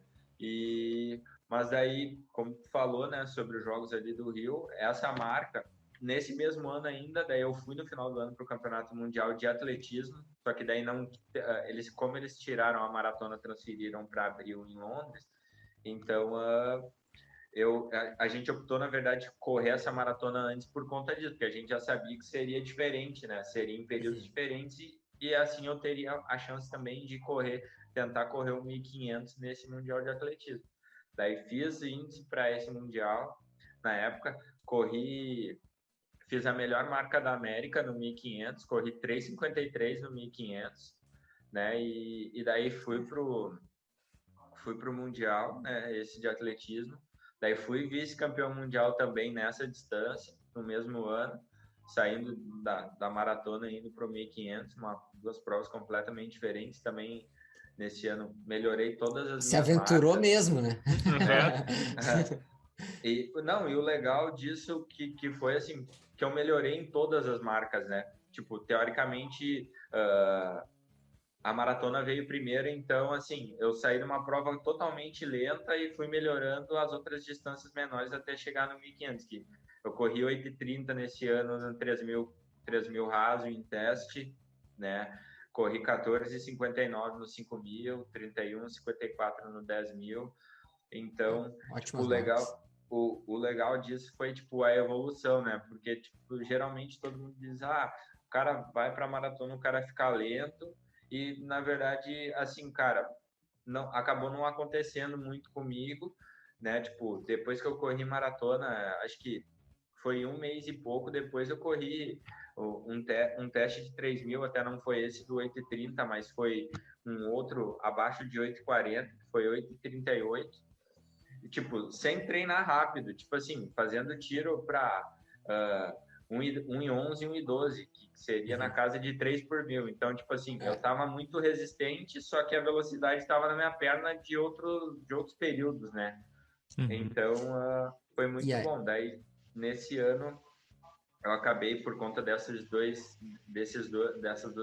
Mas daí, como tu falou, né, sobre os Jogos ali do Rio, essa marca, nesse mesmo ano ainda, daí eu fui no final do ano para o Campeonato Mundial de Atletismo, só que daí como eles tiraram a maratona, transferiram para abril em Londres, então a gente optou, na verdade, correr essa maratona antes por conta disso, porque a gente já sabia que seria diferente, né? Seria em períodos diferentes e assim eu teria a chance também de tentar correr o 1.500 nesse Mundial de Atletismo. Daí fiz índice para esse Mundial, na época, fiz a melhor marca da América no 1.500, corri 3,53 no 1.500, né? E daí fui pro Mundial, né? Esse de atletismo. Daí fui vice-campeão mundial também nessa distância, no mesmo ano, saindo da maratona e indo pro 1.500, duas provas completamente diferentes. Também nesse ano melhorei todas as Se aventurou marcas. Mesmo, né? E o legal disso que foi assim, que eu melhorei em todas as marcas, né? Tipo, teoricamente, a maratona veio primeiro, então, assim, eu saí de uma prova totalmente lenta e fui melhorando as outras distâncias menores até chegar no 1.500, que eu corri 8,30 nesse ano no 3.000 raso em teste, né? Corri 14,59 no 5.000, 31,54 no 10.000. Então, tipo, o legal disso foi, tipo, a evolução, né? Porque, tipo, geralmente todo mundo diz, o cara vai pra maratona, o cara fica lento, e, na verdade, assim, cara, acabou não acontecendo muito comigo, né? Tipo, depois que eu corri maratona, acho que foi 1 mês e pouco, depois eu corri um teste de 3.000, até não foi esse do 8,30, mas foi um outro abaixo de 8,40, que foi 8,38. Tipo, sem treinar rápido, tipo assim, fazendo tiro para 1,11 e 1,12, que seria na casa de 3 por 1.000. Então, tipo assim, eu tava muito resistente, só que a velocidade estava na minha perna de outros períodos, né? Então, foi muito bom. Daí, nesse ano, eu acabei, por conta dessas duas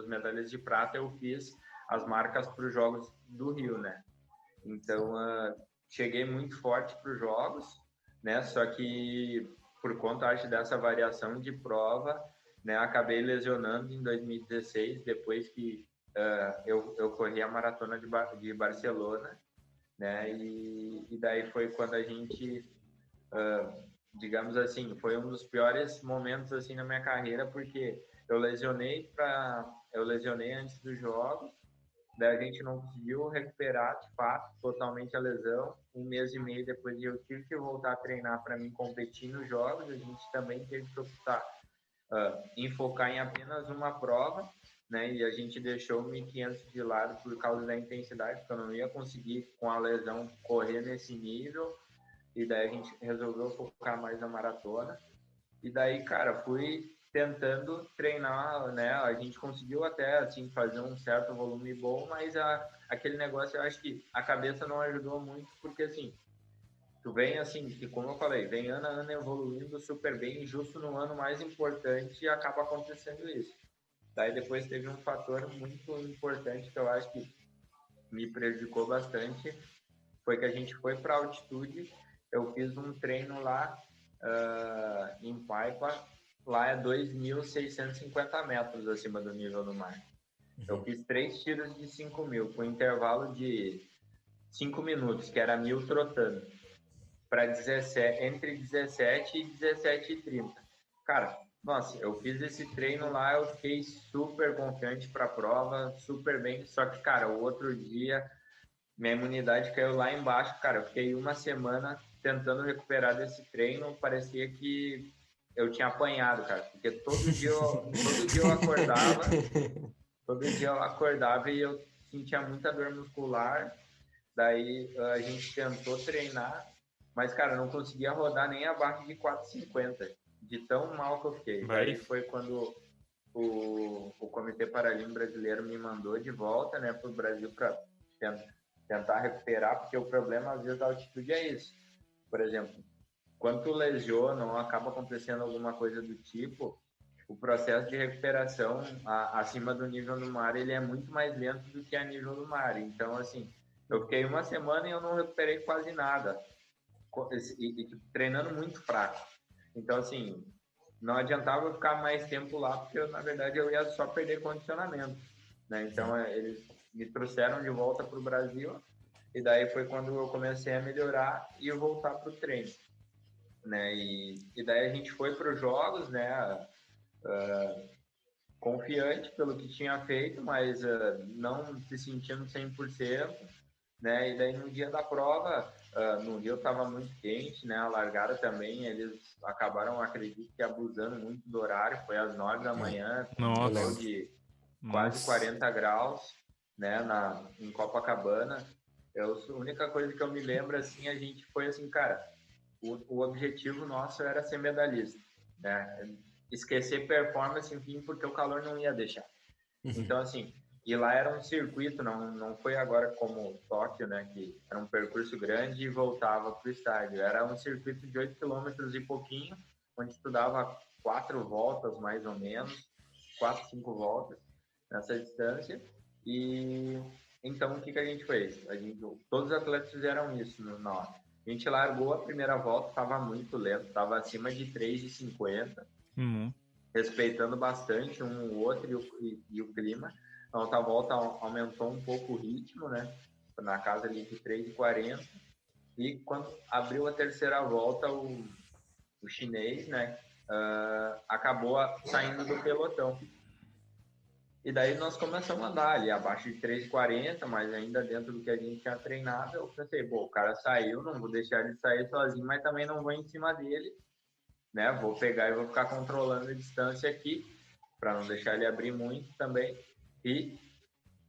medalhas de prata, eu fiz as marcas para os Jogos do Rio, né? Então, cheguei muito forte para os Jogos, né? Só que por conta, acho, dessa variação de prova, né? Acabei lesionando em 2016, depois que eu corri a maratona de Barcelona, né? E daí foi quando a gente, digamos assim, foi um dos piores momentos assim na minha carreira, porque eu lesionei antes dos Jogos. Daí a gente não conseguiu recuperar, de fato, totalmente a lesão. 1 mês e meio depois eu tive que voltar a treinar para mim competir nos Jogos. A gente também teve que optar em focar em apenas uma prova, né? E a gente deixou o 1.500 de lado por causa da intensidade, porque eu não ia conseguir, com a lesão, correr nesse nível. E daí a gente resolveu focar mais na maratona. E daí, cara, fui tentando treinar, né? A gente conseguiu até, assim, fazer um certo volume bom, mas aquele negócio, eu acho que a cabeça não ajudou muito, porque, assim, tu vem, assim, que como eu falei, vem ano a ano evoluindo super bem, e justo no ano mais importante e acaba acontecendo isso. Daí depois teve um fator muito importante que eu acho que me prejudicou bastante, foi que a gente foi para altitude, eu fiz um treino lá em Paipa, lá é 2.650 metros acima do nível do mar. Eu fiz 3 tiros de 5.000, com intervalo de 5 minutos, que era 1.000 trotando, para entre 17 e 17h30. Cara, nossa, eu fiz esse treino lá, eu fiquei super confiante para a prova, super bem. Só que, cara, o outro dia, minha imunidade caiu lá embaixo. Cara, eu fiquei uma semana tentando recuperar desse treino. Parecia que eu tinha apanhado, cara. Porque todo dia eu acordava, e eu sentia muita dor muscular. Daí a gente tentou treinar, mas, cara, eu não conseguia rodar nem abaixo de 4,50. De tão mal que eu fiquei. Daí foi quando o Comitê Paralímpico Brasileiro me mandou de volta, né, para o Brasil para tentar recuperar, porque o problema, às vezes, da altitude é isso. Por exemplo, quando tu lesiona ou acaba acontecendo alguma coisa do tipo, o processo de recuperação acima do nível do mar, ele é muito mais lento do que a nível do mar. Então, assim, eu fiquei uma semana e eu não recuperei quase nada. E treinando muito fraco. Então, assim, não adiantava eu ficar mais tempo lá, porque, na verdade, eu ia só perder condicionamento, né? Então, eles me trouxeram de volta para o Brasil, e daí foi quando eu comecei a melhorar e eu voltar para o treino, né? E daí a gente foi para os jogos, né? Confiante pelo que tinha feito, mas não se sentindo 100%, né? E daí no dia da prova, no Rio estava muito quente, né? A largada também, eles acabaram, acredito que abusando muito do horário, foi às 9 da manhã, com um sol de quase 40 graus, né? Em Copacabana. A única coisa que eu me lembro, assim, a gente foi assim, cara, o objetivo nosso era ser medalhista, né? Esquecer performance, enfim, porque o calor não ia deixar. Então, assim, e lá era um circuito, não foi agora como Tóquio, né, que era um percurso grande e voltava para o estádio. Era um circuito de 8 quilômetros e pouquinho, onde tu dava 4 voltas, mais ou menos, 4, 5 voltas nessa distância. E então, o que a gente fez? Todos os atletas fizeram isso na hora. A gente largou a primeira volta, estava muito lento, estava acima de 3,50, respeitando bastante um o outro e o clima. A outra volta aumentou um pouco o ritmo, né? Na casa ali de 3,40. E quando abriu a terceira volta, o chinês, né? Acabou saindo do pelotão. E daí nós começamos a andar ali abaixo de 3,40, mas ainda dentro do que a gente tinha treinado. Eu pensei, o cara saiu, não vou deixar ele sair sozinho, mas também não vou em cima dele, né? Vou pegar e vou ficar controlando a distância aqui, para não deixar ele abrir muito também. E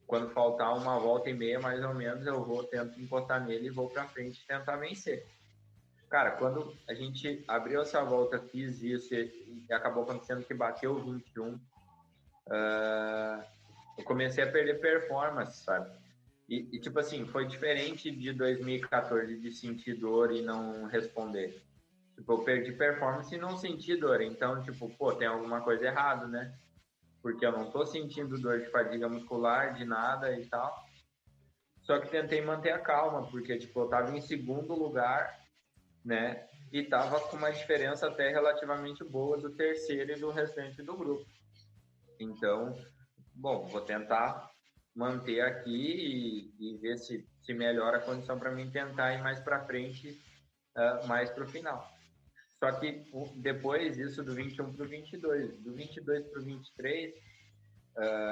quando faltar uma volta e meia, mais ou menos, eu tento encostar nele e vou para frente e tentar vencer. Cara, quando a gente abriu essa volta, fiz isso e acabou acontecendo que bateu o 21, eu comecei a perder performance, sabe? E tipo assim, foi diferente de 2014, de sentir dor e não responder. Tipo, eu perdi performance e não senti dor. Então, tipo, tem alguma coisa errada, né? Porque eu não tô sentindo dor de fadiga muscular, de nada e tal. Só que tentei manter a calma, porque, tipo, eu tava em segundo lugar, né? E tava com uma diferença até relativamente boa do terceiro e do restante do grupo. Então, vou tentar manter aqui e ver se melhora a condição para mim tentar ir mais para frente, mais para o final. Só que depois isso do 21 para o 22, do 22 para o 23,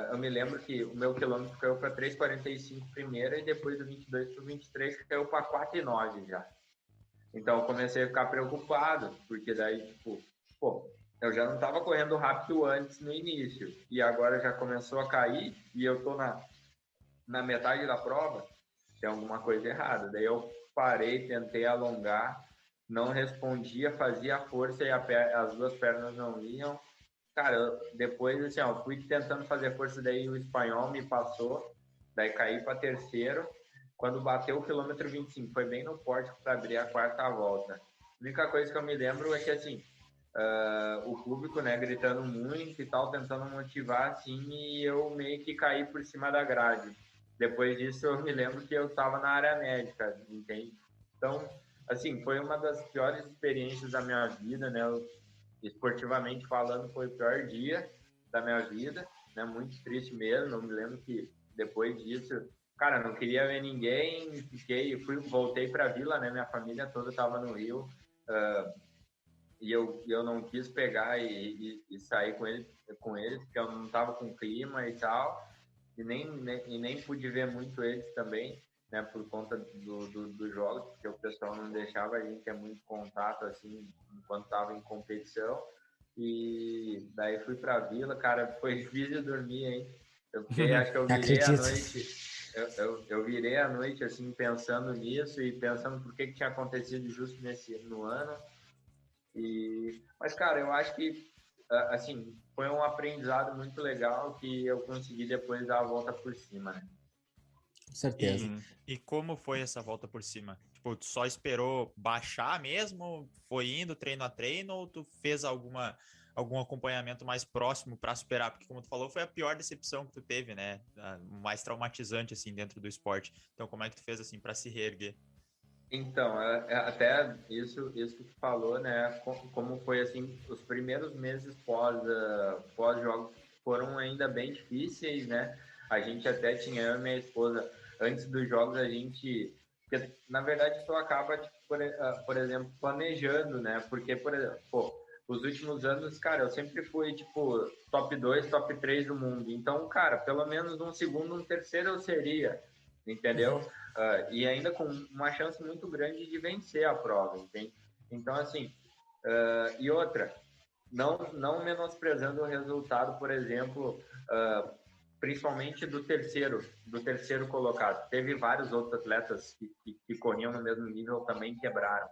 eu me lembro que o meu quilômetro caiu para 3,45 primeira e depois do 22 para o 23 caiu para 4,9 já. Então eu comecei a ficar preocupado, porque daí, tipo, eu já não estava correndo rápido antes no início e agora já começou a cair e eu tô na metade da prova, tem alguma coisa errada. Daí eu parei, tentei alongar, não respondia, fazia força e as duas pernas não iam. Cara, depois, assim, eu fui tentando fazer força, daí o espanhol me passou, daí caí para terceiro. Quando bateu o quilômetro 25, foi bem no pórtico para abrir a quarta volta. A única coisa que eu me lembro é que, assim, o público, né, gritando muito e tal, tentando motivar, assim, e eu meio que caí por cima da grade. depois disso eu me lembro que eu estava na área médica, entende? Então, assim, foi uma das piores experiências da minha vida, né? Esportivamente falando, foi o pior dia da minha vida, né? Muito triste mesmo. Eu me lembro que depois disso, cara, não queria ver ninguém, voltei para a vila, né? Minha família toda estava no Rio, e eu não quis pegar e sair com eles, porque eu não estava com clima e tal, e nem pude ver muito eles também, né? Por conta do jogo, porque o pessoal não deixava a gente ter muito contato assim enquanto estava em competição. E daí fui para a vila, cara, foi difícil dormir, hein? Acho que eu virei a noite, eu virei a noite assim pensando nisso e pensando por que tinha acontecido justo no ano. Mas cara, eu acho que assim, foi um aprendizado muito legal que eu consegui depois dar a volta por cima, né? Com certeza. E como foi essa volta por cima? Tipo, tu só esperou baixar mesmo? Foi indo treino a treino ou tu fez algum acompanhamento mais próximo para superar? Porque como tu falou, foi a pior decepção que tu teve, né? A mais traumatizante assim dentro do esporte. Então, como é que tu fez assim para se reerguer? Então, até isso que tu falou, né? Como foi assim, os primeiros meses pós-jogos foram ainda bem difíceis, né? A gente até tinha, eu e minha esposa, antes dos jogos, porque, na verdade, tu acaba, tipo, por exemplo, planejando, né? Porque, por exemplo, os últimos anos, cara, eu sempre fui, tipo, top 2 top 3 do mundo. Então, cara, pelo menos um segundo, um terceiro eu seria, entendeu? E ainda com uma chance muito grande de vencer a prova, entende? Então, assim, e outra, não menosprezando o resultado, por exemplo, principalmente do terceiro colocado. Teve vários outros atletas que corriam no mesmo nível também quebraram,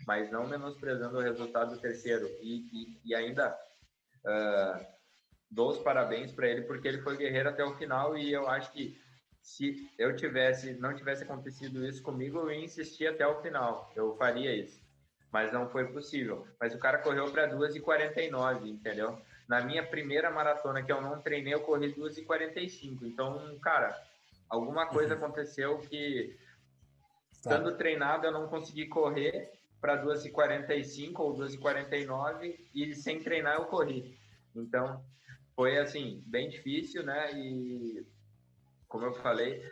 mas não menosprezando o resultado do terceiro. E ainda dou os parabéns para ele, porque ele foi guerreiro até o final, e eu acho que se eu não tivesse acontecido isso comigo, eu ia insistir até o final, eu faria isso, mas não foi possível. Mas o cara correu para 2:49, entendeu? Na minha primeira maratona que eu não treinei, eu corri 2:45. Então, cara, alguma coisa aconteceu que, estando treinado, eu não consegui correr para 2:45 ou 2:49, e sem treinar eu corri. Então, foi assim, bem difícil, né? E como eu falei,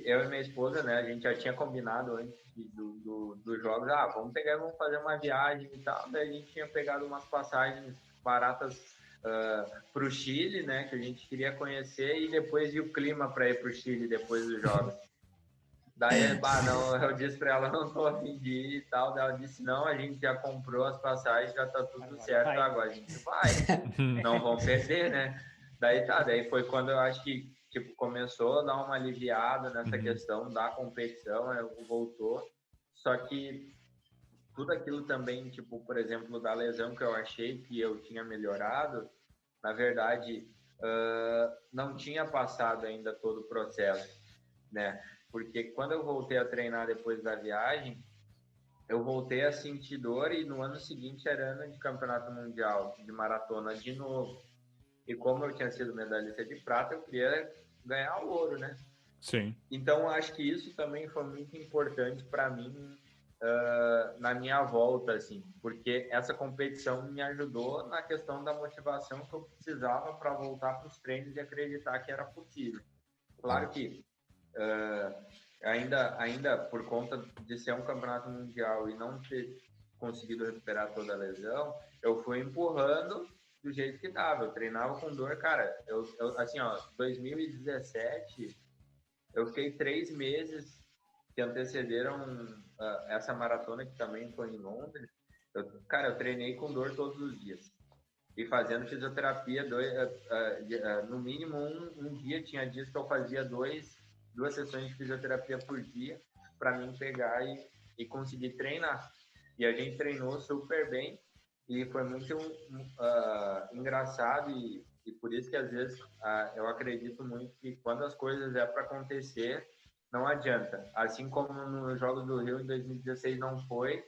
eu e minha esposa, né? A gente já tinha combinado antes dos jogos, vamos pegar, vamos fazer uma viagem e tal. Daí a gente tinha pegado umas passagens baratas para o Chile, né? Que a gente queria conhecer, e depois o clima para ir para o Chile depois dos jogos. Daí, não, eu disse para ela, não tô a fim de ir e tal. Daí ela disse, não, a gente já comprou as passagens, já tá tudo certo, agora a gente vai. Não vão perder, né? Daí foi quando eu acho que, tipo, começou a dar uma aliviada nessa questão da competição, voltou. Só que tudo aquilo também, tipo, por exemplo, da lesão que eu achei que eu tinha melhorado, na verdade, não tinha passado ainda todo o processo, né? Porque quando eu voltei a treinar depois da viagem, eu voltei a sentir dor, e no ano seguinte era ano de campeonato mundial de maratona de novo. E como eu tinha sido medalhista de prata, eu queria ganhar o ouro, né? Sim. Então, acho que isso também foi muito importante para mim na minha volta, assim, porque essa competição me ajudou na questão da motivação que eu precisava para voltar para os treinos e acreditar que era possível. Claro que ainda por conta de ser um campeonato mundial e não ter conseguido recuperar toda a lesão, eu fui empurrando do jeito que dava. Eu treinava com dor, cara. Assim, 2017, eu fiquei 3 meses que antecederam essa maratona, que também foi em Londres. Eu treinei com dor todos os dias. E fazendo fisioterapia, no mínimo um dia. Tinha dias que eu fazia duas sessões de fisioterapia por dia para mim pegar e conseguir treinar. E a gente treinou super bem, e foi muito engraçado, e por isso que às vezes eu acredito muito que quando as coisas é para acontecer, não adianta. Assim como nos Jogos do Rio em 2016 não foi,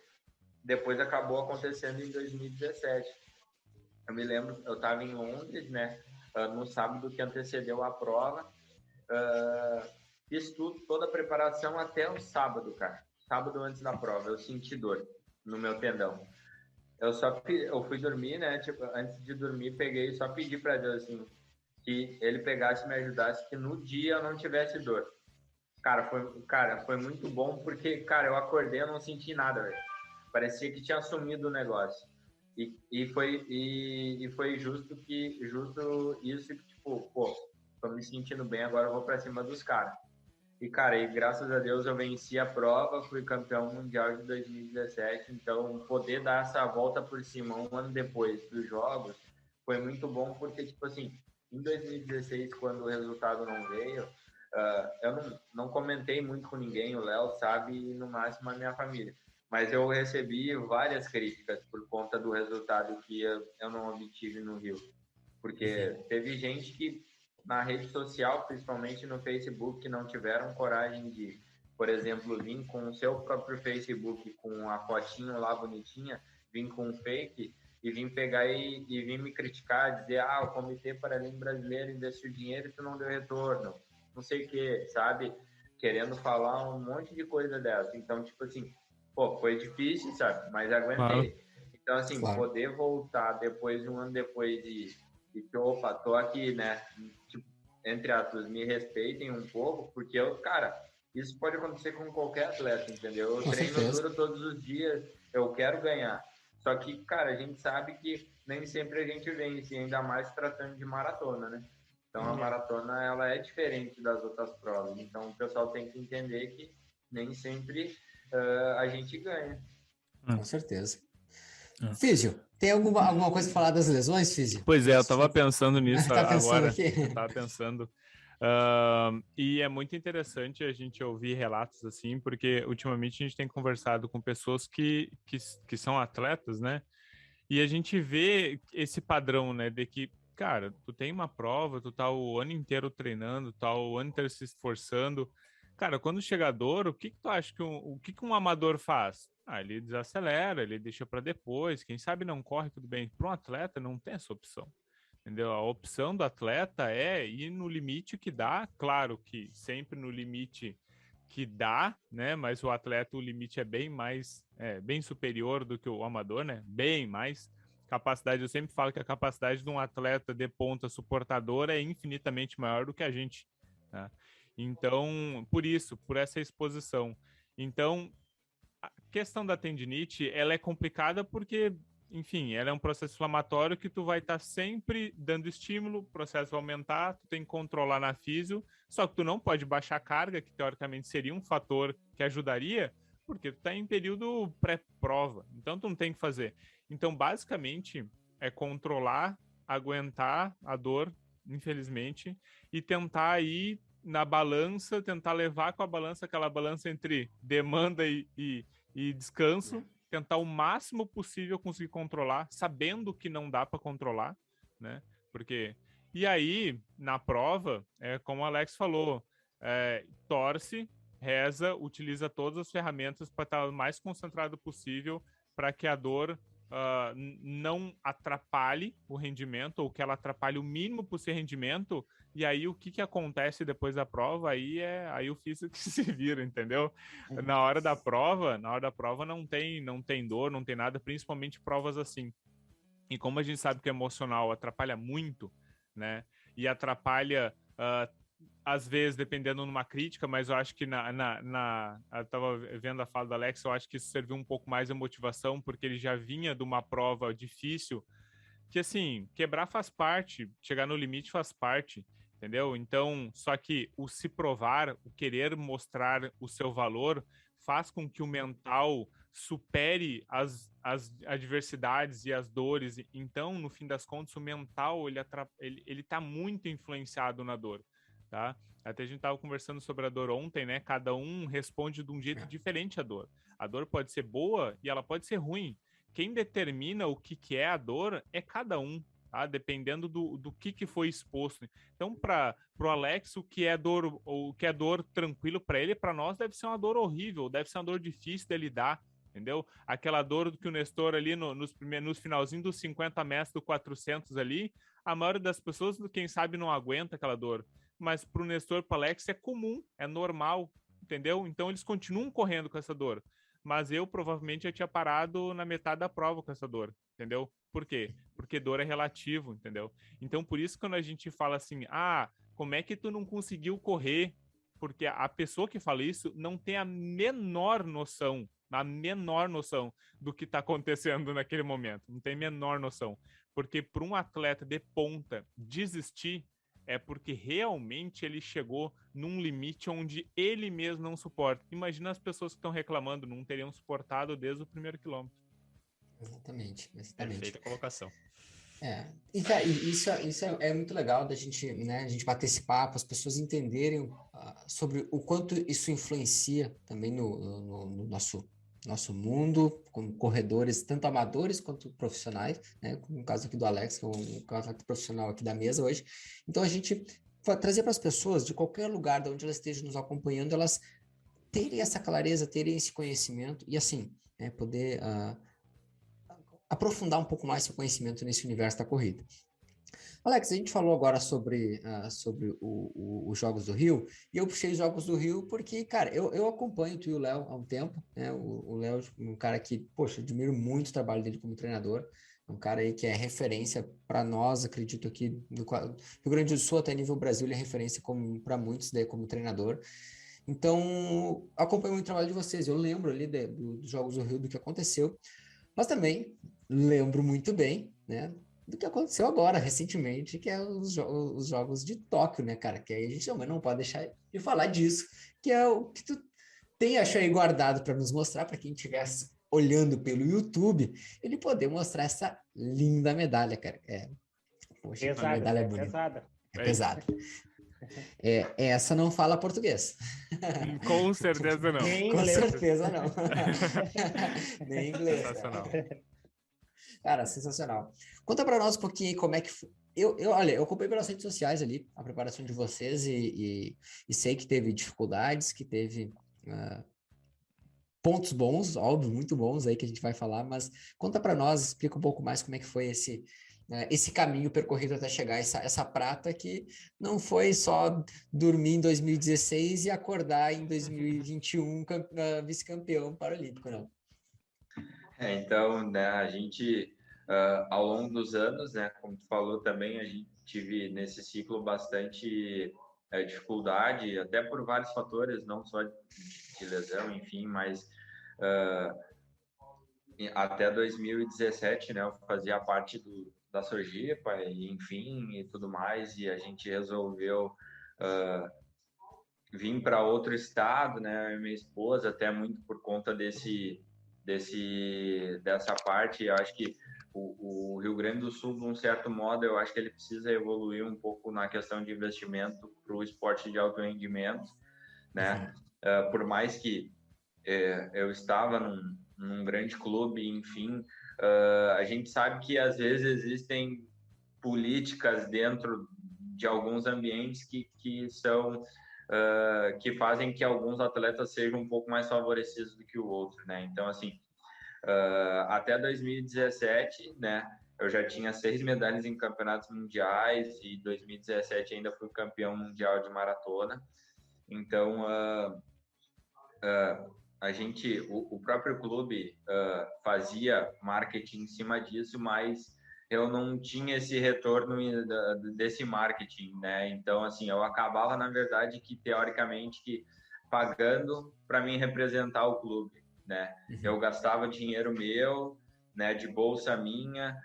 depois acabou acontecendo em 2017. Eu me lembro, eu estava em Londres, né, no sábado que antecedeu a prova, fiz toda a preparação até o sábado, cara. Sábado antes da prova, eu senti dor no meu tendão. Eu fui dormir, né? Tipo, antes de dormir, peguei e só pedi para Deus, assim, que ele pegasse e me ajudasse, que no dia eu não tivesse dor. Cara, foi muito bom, porque, cara, eu acordei, eu não senti nada, velho. Parecia que tinha sumido o negócio. E foi justo isso, que, tipo, pô, tô me sentindo bem, agora eu vou para cima dos caras. E, cara, e graças a Deus eu venci a prova, fui campeão mundial de 2017, então poder dar essa volta por cima um ano depois dos jogos foi muito bom, porque, tipo assim, em 2016, quando o resultado não veio, eu não comentei muito com ninguém, o Léo sabe, e no máximo a minha família. Mas eu recebi várias críticas por conta do resultado que eu não obtive no Rio. Porque teve gente que na rede social, principalmente no Facebook, que não tiveram coragem de, por exemplo, vir com o seu próprio Facebook, com a fotinho lá bonitinha, vir com um fake e vir pegar e vir me criticar, dizer, o Comitê Paralímpico Brasileiro investiu dinheiro e tu não deu retorno, não sei o que, sabe? Querendo falar um monte de coisa dessa. Então, tipo assim, pô, foi difícil, sabe? Mas aguentei. Claro. Então, assim, poder voltar depois, um ano depois e que, opa, tô aqui, né? Tipo, entre aspas, me respeitem um pouco, porque cara, isso pode acontecer com qualquer atleta, entendeu? Eu treino duro todos os dias, eu quero ganhar. Só que, cara, a gente sabe que nem sempre a gente vence, ainda mais tratando de maratona, né? Então, a maratona, ela é diferente das outras provas. Então, o pessoal tem que entender que nem sempre a gente ganha. Com certeza. Físio, tem alguma coisa para falar das lesões, Físio? Pois é, eu estava pensando nisso agora. Eu estava pensando. E é muito interessante a gente ouvir relatos assim, porque ultimamente a gente tem conversado com pessoas que são atletas, né? E a gente vê esse padrão, né, de que, cara, tu tem uma prova, tu tá o ano inteiro treinando, tá o ano inteiro se esforçando. Cara, quando chega a dor, o que tu acha que o que um amador faz? Ele desacelera, ele deixa para depois, quem sabe não corre, tudo bem. Para um atleta não tem essa opção, entendeu? A opção do atleta é ir no limite que dá, claro que sempre no limite que dá, né? Mas o atleta, o limite é bem superior do que o amador, né? Bem mais. Capacidade, eu sempre falo que a capacidade de um atleta de ponta suportadora é infinitamente maior do que a gente, tá? Então, por essa exposição. Então, a questão da tendinite, ela é complicada porque, enfim, ela é um processo inflamatório que tu vai estar sempre dando estímulo, o processo vai aumentar, tu tem que controlar na físio, só que tu não pode baixar a carga, que teoricamente seria um fator que ajudaria, porque tu está em período pré-prova, então tu não tem que fazer. Então, basicamente, é controlar, aguentar a dor, infelizmente, e tentar ir na balança, tentar levar com a balança, aquela balança entre demanda e descanso, tentar o máximo possível conseguir controlar, sabendo que não dá para controlar, né? Porque e aí na prova, como o Alex falou, torce, reza, utiliza todas as ferramentas para estar o mais concentrado possível para que a dor não atrapalhe o rendimento, ou que ela atrapalhe o mínimo possível rendimento. E aí o que acontece depois da prova, aí o físico que se vira, entendeu? Na hora da prova não tem dor, não tem nada, principalmente provas assim. E como a gente sabe que o emocional atrapalha muito, né? E atrapalha às vezes, dependendo numa crítica, mas eu acho que eu tava vendo a fala do Alex, eu acho que isso serviu um pouco mais a motivação, porque ele já vinha de uma prova difícil, que assim, quebrar faz parte, chegar no limite faz parte, entendeu? Então, só que o se provar, o querer mostrar o seu valor, faz com que o mental supere as adversidades e as dores. Então, no fim das contas, o mental, ele tá muito influenciado na dor, tá? Até a gente tava conversando sobre a dor ontem, né? Cada um responde de um jeito diferente à dor. A dor pode ser boa e ela pode ser ruim. Quem determina o que é a dor é cada um, tá? Dependendo do que foi exposto. Então, para o Alex, o que é dor tranquilo para ele, para nós deve ser uma dor horrível, deve ser uma dor difícil de lidar, entendeu? Aquela dor que o Nestor ali nos finalzinho dos 50 metros do 400 ali, a maioria das pessoas, quem sabe, não aguenta aquela dor. mas para o Nestor, para o Alex, é comum, é normal, entendeu? Então eles continuam correndo com essa dor. Mas eu provavelmente já tinha parado na metade da prova com essa dor, entendeu? Por quê? Porque dor é relativo, entendeu? Então por isso quando a gente fala assim, como é que tu não conseguiu correr? Porque a pessoa que fala isso não tem a menor noção do que está acontecendo naquele momento. Não tem a menor noção. Porque para um atleta de ponta desistir, é porque realmente ele chegou num limite onde ele mesmo não suporta. Imagina as pessoas que estão reclamando, não teriam suportado desde o primeiro quilômetro. Exatamente. Perfeita colocação. E cara, isso é muito legal da gente, né, a gente bater esse papo, as pessoas entenderem sobre o quanto isso influencia também no nosso mundo, como corredores, tanto amadores quanto profissionais, né, como no caso aqui do Alex, que é um atleta profissional aqui da mesa hoje. Então a gente trazer para as pessoas de qualquer lugar de onde elas estejam nos acompanhando, elas terem essa clareza, terem esse conhecimento e assim, né, poder aprofundar um pouco mais seu conhecimento nesse universo da corrida. Alex, a gente falou agora sobre os Jogos do Rio, e eu puxei os Jogos do Rio porque, cara, eu acompanho tu e o Léo há um tempo, né? O Léo é um cara que, poxa, eu admiro muito o trabalho dele como treinador, é um cara aí que é referência para nós, acredito aqui, do Rio Grande do Sul até nível Brasil, ele é referência para muitos daí como treinador. Então, acompanho muito o trabalho de vocês, eu lembro ali dos Jogos do Rio, do que aconteceu, mas também lembro muito bem, né, do que aconteceu agora, recentemente, que é os Jogos de Tóquio, né, cara? Que aí a gente também não pode deixar de falar disso, que é o que tu tem, acho aí, guardado para nos mostrar, para quem estivesse olhando pelo YouTube, ele poder mostrar essa linda medalha, cara. Poxa, Pesada, a medalha é bonita. pesada. É pesada. Essa não fala português. Com certeza não. Nem Com inglês. certeza não. Nem inglês. Sensacional. Cara, sensacional. Conta para nós um pouquinho como é que foi. Olha, eu acompanhei pelas redes sociais ali a preparação de vocês e sei que teve dificuldades, que teve pontos bons, óbvio, muito bons aí que a gente vai falar, mas conta para nós, explica um pouco mais como é que foi esse caminho percorrido até chegar essa prata que não foi só dormir em 2016 e acordar em 2021 vice-campeão paralímpico, não. Então, né, a gente, ao longo dos anos, né, como tu falou também, a gente tive nesse ciclo bastante dificuldade, até por vários fatores, não só de lesão, enfim, mas até 2017, né, eu fazia parte da Sojipa, e, enfim, e tudo mais, e a gente resolveu vir para outro estado, né, minha esposa, até muito por conta dessa parte. Eu acho que o Rio Grande do Sul, de um certo modo, eu acho que ele precisa evoluir um pouco na questão de investimento para o esporte de alto rendimento, né? Por mais que eu estava num grande clube, enfim, a gente sabe que às vezes existem políticas dentro de alguns ambientes que são que fazem que alguns atletas sejam um pouco mais favorecidos do que o outro, né? Então, assim, até 2017, né, eu já tinha 6 medalhas em campeonatos mundiais e 2017 ainda fui campeão mundial de maratona. Então, o próprio clube fazia marketing em cima disso, mas eu não tinha esse retorno desse marketing, né? Então, assim, eu acabava, na verdade, que teoricamente pagando para mim representar o clube, né? Eu gastava dinheiro meu, né, de bolsa minha,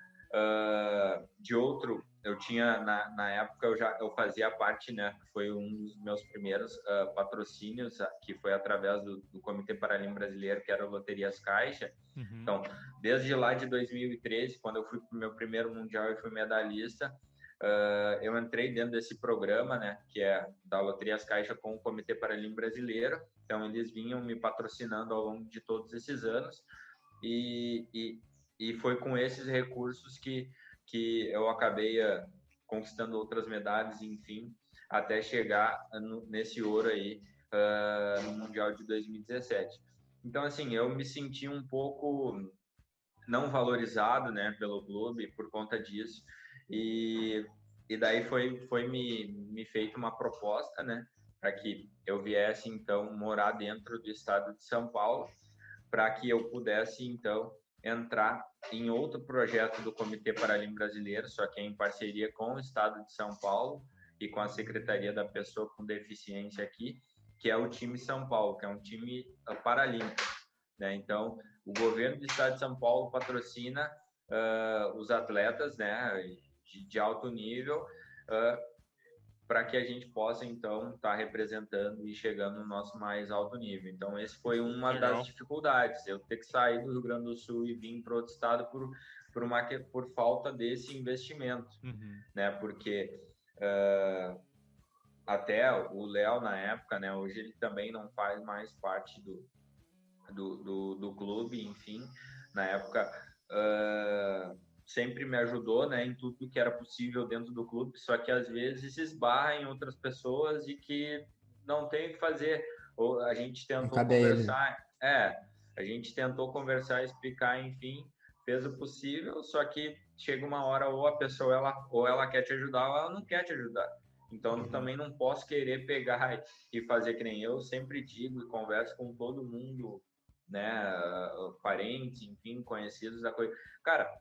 de outro. Eu tinha, na época, eu fazia parte, né, foi um dos meus primeiros patrocínios, que foi através do Comitê Paralímpico Brasileiro, que era o Loterias Caixa. Uhum. Então, desde lá de 2013, quando eu fui para o meu primeiro mundial e fui medalhista, eu entrei dentro desse programa, né, que é da Loterias Caixa com o Comitê Paralímpico Brasileiro. Então, eles vinham me patrocinando ao longo de todos esses anos e foi com esses recursos que eu acabei conquistando outras medalhas, enfim, até chegar nesse ouro aí no Mundial de 2017. Então, assim, eu me senti um pouco não valorizado, né, pelo clube por conta disso, e E daí foi me feita uma proposta, né, para que eu viesse, então, morar dentro do estado de São Paulo, para que eu pudesse, então, entrar em outro projeto do Comitê Paralímpico Brasileiro, só que em parceria com o estado de São Paulo e com a Secretaria da Pessoa com Deficiência aqui, que é o time São Paulo, que é um time paralímpico, né? Então, o governo do estado de São Paulo patrocina os atletas, né, de alto nível, para que a gente possa, então, estar representando e chegando no nosso mais alto nível. Então, esse foi uma das dificuldades, eu ter que sair do Rio Grande do Sul e vir para outro estado por falta desse investimento, né? Porque até o Léo, na época, né, hoje ele também não faz mais parte do clube, enfim, na época sempre me ajudou, né, em tudo que era possível dentro do clube, só que às vezes esbarra em outras pessoas e que não tem o que fazer, ou a gente tentou conversar, a gente tentou conversar, explicar, enfim, fez o possível, só que chega uma hora ou a pessoa ela quer te ajudar ou ela não quer te ajudar. Então, também não posso querer pegar e fazer que nem eu sempre digo e converso com todo mundo, né, parentes, enfim, conhecidos da coisa. Cara,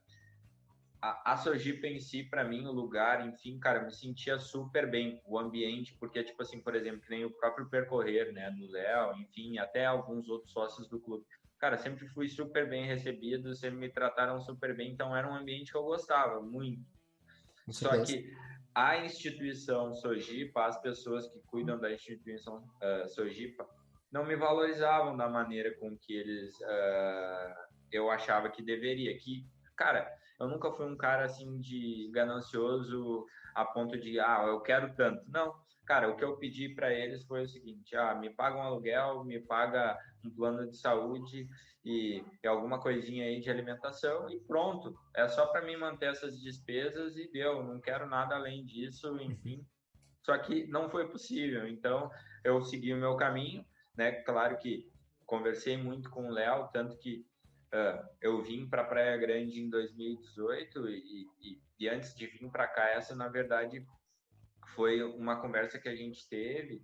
a Sojipa em si, para mim, o lugar, enfim, cara, me sentia super bem, o ambiente, porque, tipo assim, por exemplo, que nem o próprio percorrer, né, do Léo, enfim, até alguns outros sócios do clube. Cara, sempre fui super bem recebido, sempre me trataram super bem, então era um ambiente que eu gostava muito. Só que a instituição Sojipa, as pessoas que cuidam da instituição Sojipa, não me valorizavam da maneira com que eu achava que deveria. Que, cara, eu nunca fui um cara assim de ganancioso a ponto de, eu quero tanto. Não, cara, o que eu pedi para eles foi o seguinte: me paga um aluguel, me paga um plano de saúde e alguma coisinha aí de alimentação e pronto. É só para mim manter essas despesas e deu. Não quero nada além disso, enfim. Só que não foi possível. Então, eu segui o meu caminho, né? Claro que conversei muito com o Léo, tanto que eu vim para Praia Grande em 2018 e antes de vir para cá, essa, na verdade, foi uma conversa que a gente teve.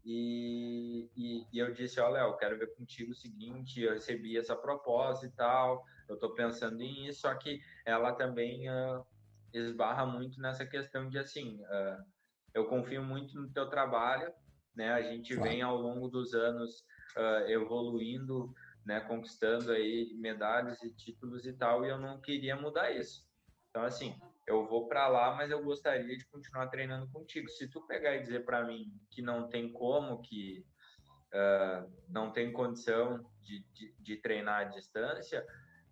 E eu disse, Léo, quero ver contigo o seguinte, eu recebi essa proposta e tal, eu estou pensando em isso, só que ela também esbarra muito nessa questão de, assim, eu confio muito no teu trabalho, né, a gente vem ao longo dos anos evoluindo, né, conquistando aí medalhas e títulos e tal, e eu não queria mudar isso. Então, assim, eu vou para lá, mas eu gostaria de continuar treinando contigo. Se tu pegar e dizer para mim que não tem como, que não tem condição de treinar à distância,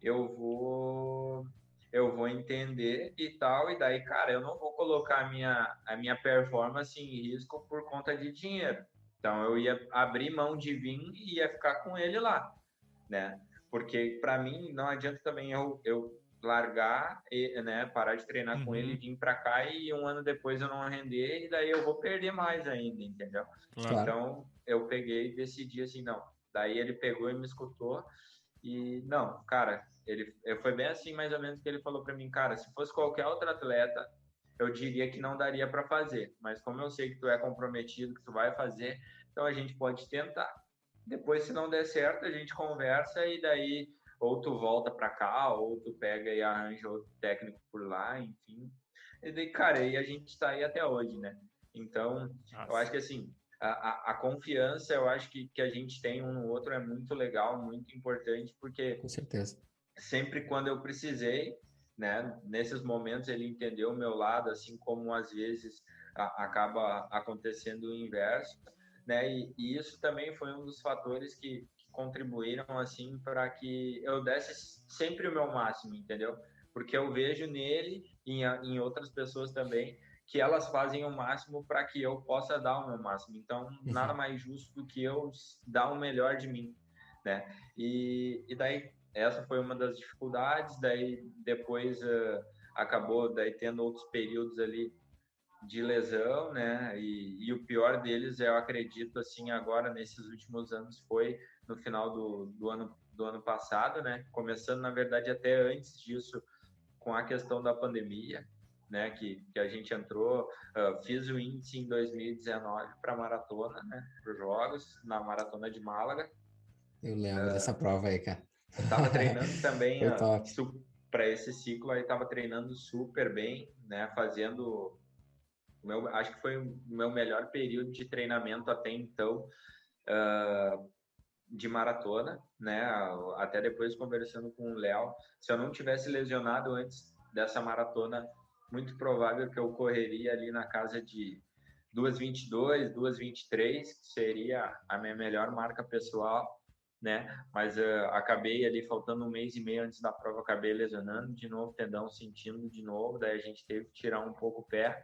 eu vou entender e tal, e daí, cara, eu não vou colocar a minha performance em risco por conta de dinheiro. Então, eu ia abrir mão de vir e ia ficar com ele lá, né? Porque, para mim, não adianta também eu largar, né, parar de treinar com ele, vir para cá e um ano depois eu não render e daí eu vou perder mais ainda, entendeu? Claro. Então, eu peguei e decidi assim, não. Daí ele pegou e me escutou e, não, cara, foi bem assim mais ou menos que ele falou para mim, cara, se fosse qualquer outro atleta, eu diria que não daria para fazer, mas como eu sei que tu é comprometido, que tu vai fazer, então a gente pode tentar. Depois, se não der certo, a gente conversa e daí ou tu volta para cá, ou tu pega e arranja outro técnico por lá, enfim. E daí, cara, e a gente está aí até hoje, né? Então, eu acho que assim, a confiança, eu acho que a gente tem um no outro é muito legal, muito importante, porque com certeza, sempre quando eu precisei, né, nesses momentos ele entendeu o meu lado, assim como às vezes acaba acontecendo o inverso, né? E isso também foi um dos fatores que contribuíram assim para que eu desse sempre o meu máximo, entendeu? Porque eu vejo nele e em outras pessoas também que elas fazem o máximo para que eu possa dar o meu máximo. Então, nada mais justo do que eu dar o melhor de mim, né? E daí essa foi uma das dificuldades. Daí depois acabou daí tendo outros períodos ali de lesão, né? E o pior deles, eu acredito, assim, agora nesses últimos anos foi no final do ano passado, né? Começando, na verdade, até antes disso, com a questão da pandemia, né, que a gente entrou, fiz o índice em 2019 para maratona, né, para os Jogos, na Maratona de Málaga. Eu lembro dessa prova aí, cara. Eu estava treinando também Foi top. para esse ciclo, aí estava treinando super bem, né, fazendo... acho que foi o meu melhor período de treinamento até então, de maratona, né? Até depois conversando com o Léo, se eu não tivesse lesionado antes dessa maratona, muito provável que eu correria ali na casa de 2:22, 2:23, que seria a minha melhor marca pessoal, né? Mas acabei ali faltando 1 mês e meio antes da prova, acabei lesionando de novo, tendão sentindo de novo, daí a gente teve que tirar um pouco o pé.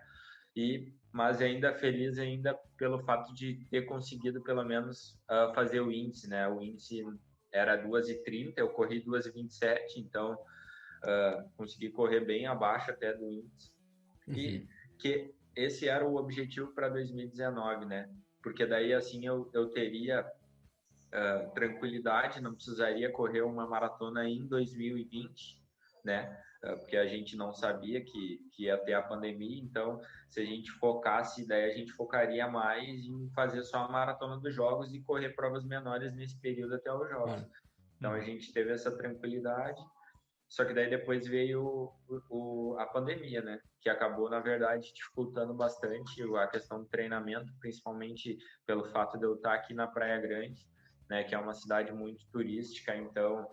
Mas ainda feliz ainda pelo fato de ter conseguido pelo menos fazer o índice, né? O índice era 2:30, eu corri 2:27, então consegui correr bem abaixo até do índice. E que esse era o objetivo para 2019, né? Porque daí assim eu teria tranquilidade, não precisaria correr uma maratona em 2020, né? Porque a gente não sabia que ia ter a pandemia, então se a gente focasse, daí a gente focaria mais em fazer só a maratona dos Jogos e correr provas menores nesse período até os Jogos. Então a gente teve essa tranquilidade, só que daí depois veio a pandemia, né? Que acabou, na verdade, dificultando bastante a questão do treinamento, principalmente pelo fato de eu estar aqui na Praia Grande, né? Que é uma cidade muito turística, então...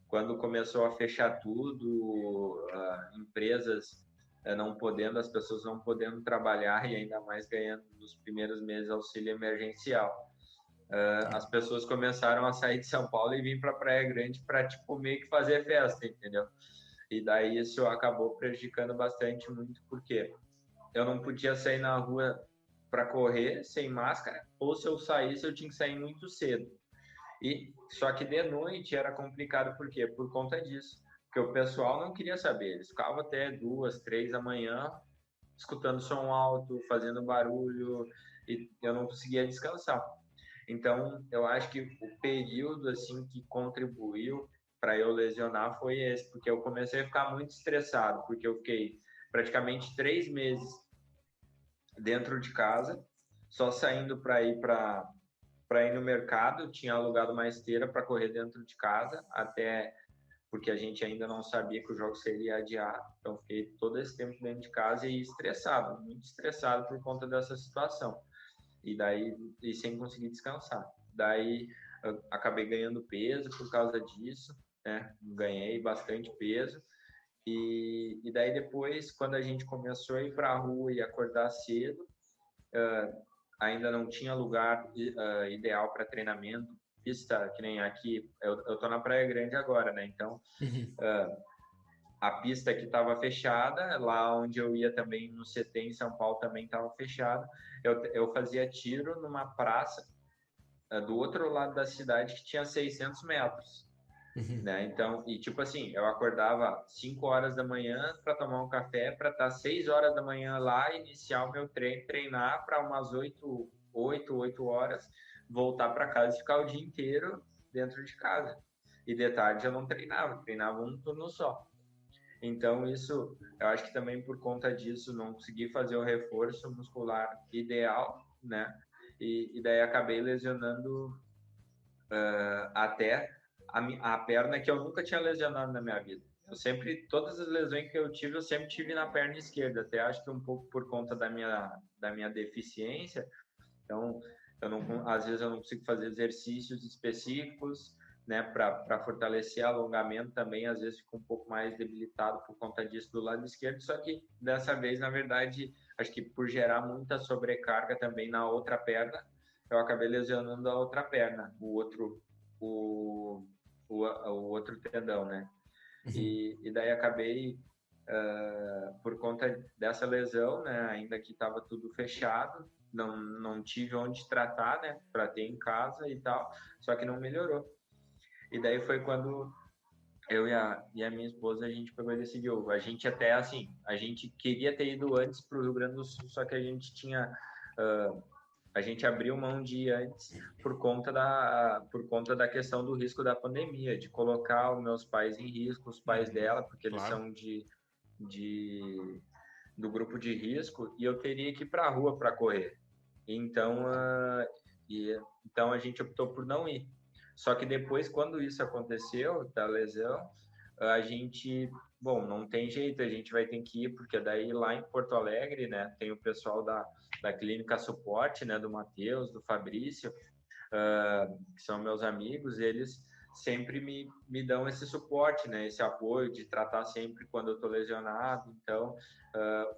quando começou a fechar tudo, empresas não podendo, as pessoas não podendo trabalhar e ainda mais ganhando nos primeiros meses auxílio emergencial. As pessoas começaram a sair de São Paulo e vir para Praia Grande para tipo meio que fazer festa, entendeu? E daí isso acabou prejudicando bastante muito, porque eu não podia sair na rua para correr sem máscara, ou se eu saísse eu tinha que sair muito cedo. E só que de noite era complicado, por quê? Por conta disso, porque o pessoal não queria saber, eles ficavam até 2, 3 da manhã escutando som alto, fazendo barulho, e eu não conseguia descansar. Então, eu acho que o período assim que contribuiu para eu lesionar foi esse, porque eu comecei a ficar muito estressado, porque eu fiquei praticamente 3 meses dentro de casa, só saindo para ir no mercado, tinha alugado uma esteira para correr dentro de casa, até porque a gente ainda não sabia que o jogo seria adiado. Então, fiquei todo esse tempo dentro de casa e estressado, muito estressado por conta dessa situação. E sem conseguir descansar. Daí, eu acabei ganhando peso por causa disso, né? Ganhei bastante peso. E daí, depois, quando a gente começou a ir para a rua e acordar cedo, ainda não tinha lugar ideal para treinamento, pista que nem aqui, eu tô na Praia Grande agora, né? Então, a pista que estava fechada, lá onde eu ia também no CT em São Paulo também estava fechado. Eu fazia tiro numa praça do outro lado da cidade que tinha 600 metros. Né? Então, e tipo assim, eu acordava 5 horas da manhã para tomar um café, para estar 6 horas da manhã lá, iniciar o meu treino, treinar para umas 8 horas, voltar para casa e ficar o dia inteiro dentro de casa. E de tarde eu não treinava um turno só. Então, isso, eu acho que também por conta disso, não consegui fazer o reforço muscular ideal, né? E daí acabei lesionando até a perna que eu nunca tinha lesionado na minha vida. Todas as lesões que eu sempre tive na perna esquerda, até acho que um pouco por conta da minha deficiência. Então, às vezes eu não consigo fazer exercícios específicos, né, para fortalecer alongamento também, às vezes fico um pouco mais debilitado por conta disso do lado esquerdo, só que dessa vez, na verdade, acho que por gerar muita sobrecarga também na outra perna, eu acabei lesionando a outra perna, o outro tendão, né? E daí acabei, por conta dessa lesão, né, ainda que estava tudo fechado, não tive onde tratar, né, tratei em casa e tal, só que não melhorou. E daí foi quando eu e a minha esposa, a gente pegou e decidiu. A gente até, assim, a gente queria ter ido antes para o Rio Grande do Sul, só que a gente abriu mão de ir antes por conta da questão do risco da pandemia, de colocar os meus pais em risco, os pais dela, porque eles são do grupo de risco e eu teria que ir para a rua para correr. Então, então a gente optou por não ir. Só que depois, quando isso aconteceu, da lesão, a gente, bom, não tem jeito, a gente vai ter que ir, porque daí lá em Porto Alegre, né, tem o pessoal da Clínica Suporte, né, do Matheus, do Fabrício, que são meus amigos, eles sempre me dão esse suporte, né, esse apoio de tratar sempre quando eu estou lesionado. Então,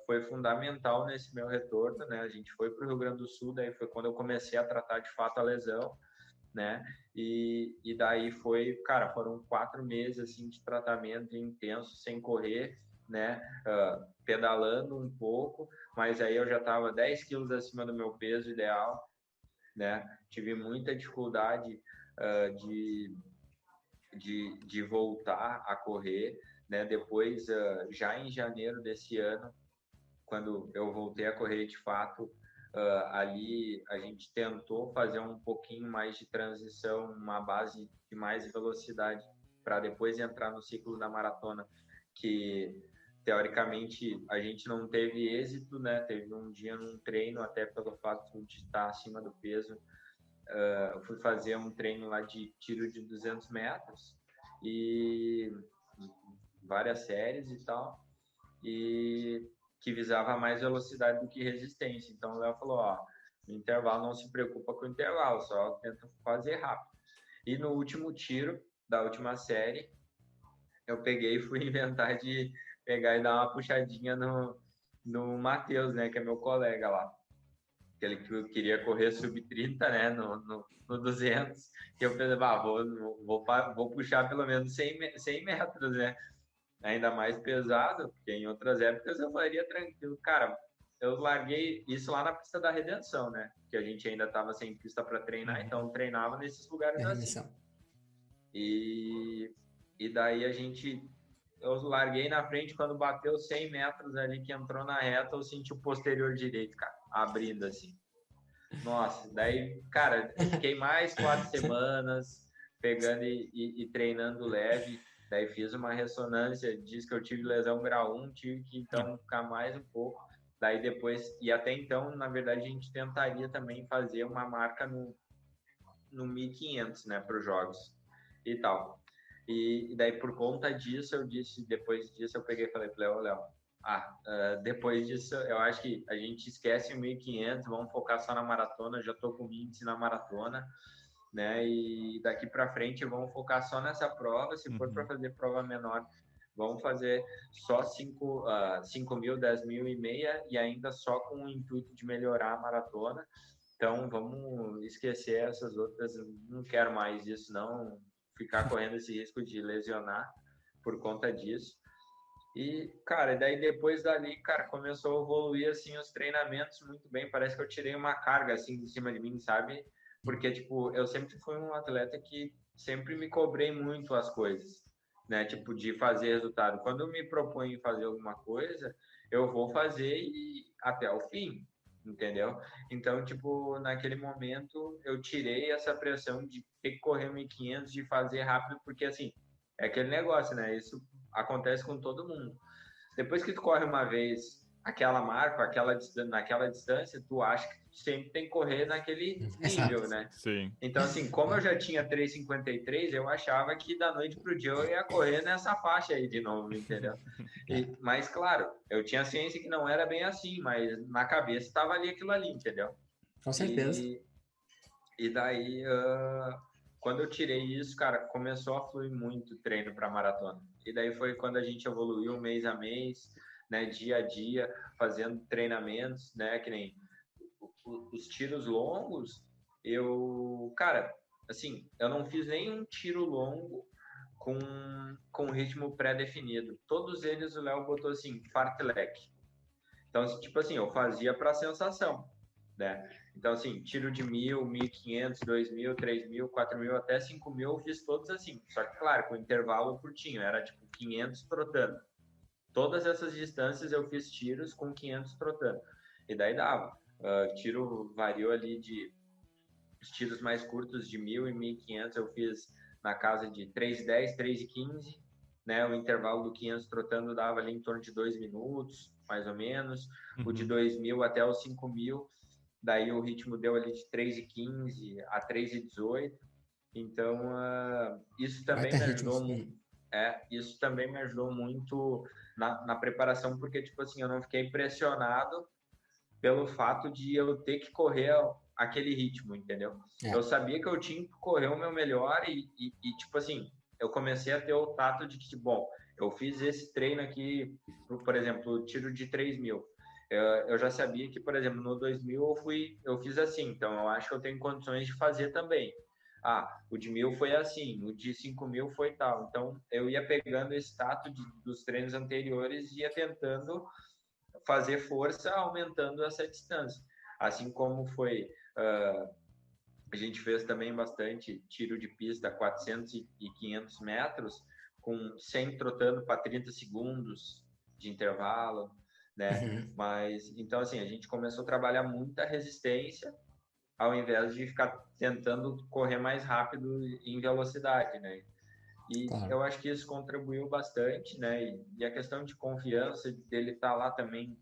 foi fundamental nesse meu retorno, né, a gente foi para o Rio Grande do Sul, daí foi quando eu comecei a tratar de fato a lesão, né, e daí foi, cara, foram 4 meses, assim, de tratamento intenso, sem correr, né, pedalando um pouco, mas aí eu já estava 10 quilos acima do meu peso ideal, né, tive muita dificuldade de voltar a correr, né, depois, já em janeiro desse ano, quando eu voltei a correr de fato, ali a gente tentou fazer um pouquinho mais de transição, uma base de mais velocidade, para depois entrar no ciclo da maratona, que teoricamente a gente não teve êxito, né? Teve um dia num treino, até pelo fato de estar acima do peso, eu fui fazer um treino lá de tiro de 200 metros e várias séries e tal, e que visava mais velocidade do que resistência. Então o Léo falou, ó, no intervalo não se preocupa com o intervalo, só tenta fazer rápido. E no último tiro da última série, eu peguei e fui inventar de pegar e dar uma puxadinha no Matheus, né, que é meu colega lá. Aquele que eu queria correr sub-30, né, no 200. E eu pensei, vou puxar pelo menos 100 metros, né? Ainda mais pesado, porque em outras épocas eu faria tranquilo. Cara, eu larguei isso lá na pista da Redenção, né? Que a gente ainda estava sem pista para treinar, então eu treinava nesses lugares assim. E daí eu larguei na frente, quando bateu 100 metros ali, que entrou na reta, eu senti o posterior direito, cara, abrindo assim. Nossa, daí, cara, fiquei mais 4 semanas pegando e treinando leve. Daí fiz uma ressonância, diz que eu tive lesão grau 1, tive que então ficar mais um pouco. Daí depois, e até então, na verdade, a gente tentaria também fazer uma marca no 1500, né, para os jogos e tal. E daí, por conta disso, depois disso, eu peguei e falei para o Léo, depois disso, eu acho que a gente esquece o 1500, vamos focar só na maratona, já tô com índice na maratona, né? E daqui para frente vamos focar só nessa prova. Se for para fazer prova menor, vamos fazer só 5.000, 10.000 e meia, e ainda só com o intuito de melhorar a maratona. Então vamos esquecer essas outras, não quero mais isso, não ficar correndo esse risco de lesionar por conta disso. E, cara, daí depois dali, cara, começou a evoluir, assim, os treinamentos muito bem. Parece que eu tirei uma carga, assim, de cima de mim, sabe? Porque, tipo, eu sempre fui um atleta que sempre me cobrei muito as coisas, né? Tipo, de fazer resultado. Quando eu me proponho em fazer alguma coisa, eu vou fazer e até o fim, entendeu? Então, tipo, naquele momento, eu tirei essa pressão de ter que correr 1.500, de fazer rápido, porque, assim, é aquele negócio, né? Isso acontece com todo mundo. Depois que tu corre uma vez aquela marca, naquela distância, tu acha que tu sempre tem que correr naquele nível, né? Sim. Então, assim, como eu já tinha 3,53, eu achava que da noite pro dia eu ia correr nessa faixa aí de novo, entendeu? Mas, claro, eu tinha ciência que não era bem assim, mas na cabeça estava ali aquilo ali, entendeu? Com certeza. E daí, quando eu tirei isso, cara, começou a fluir muito treino para maratona. E daí foi quando a gente evoluiu mês a mês, né, dia a dia, fazendo treinamentos, né, que nem os tiros longos. Cara, assim, eu não fiz nenhum tiro longo com ritmo pré-definido. Todos eles o Léo botou assim, fartlek. Então, tipo assim, eu fazia para sensação, né? Então, assim, tiro de 1.000, 1.500, 2.000, 3.000, 4.000, até 5.000, eu fiz todos assim. Só que, claro, com intervalo curtinho, era tipo 500 trotando. Todas essas distâncias eu fiz tiros com 500 trotando. E daí dava. Tiro variou ali os tiros mais curtos de 1.000 e 1.500 eu fiz na casa de 3.10, 3.15, né? O intervalo do 500 trotando dava ali em torno de 2 minutos, mais ou menos. O de 2.000 até os 5.000, daí o ritmo deu ali de 3:15 a 3:18. Então, isso também me ajudou muito. Isso também me ajudou muito na preparação, porque, tipo assim, eu não fiquei pressionado pelo fato de eu ter que correr aquele ritmo, entendeu? Eu sabia que eu tinha que correr o meu melhor e tipo assim, eu comecei a ter o tato de que, bom, eu fiz esse treino aqui, por exemplo, o tiro de 3.000. Eu já sabia que, por exemplo, no 2.000 eu fiz assim, então eu acho que eu tenho condições de fazer também. O de 1.000 foi assim, o de 5.000 foi tal. Então, eu ia pegando esse tato dos treinos anteriores e ia tentando fazer força aumentando essa distância. Assim como foi, a gente fez também bastante tiro de pista 400 e 500 metros, com 100 trotando para 30 segundos de intervalo, né? Mas, então, assim, a gente começou a trabalhar muita resistência, ao invés de ficar tentando correr mais rápido em velocidade, né? E eu acho que isso contribuiu bastante, né? E a questão de confiança dele estar lá também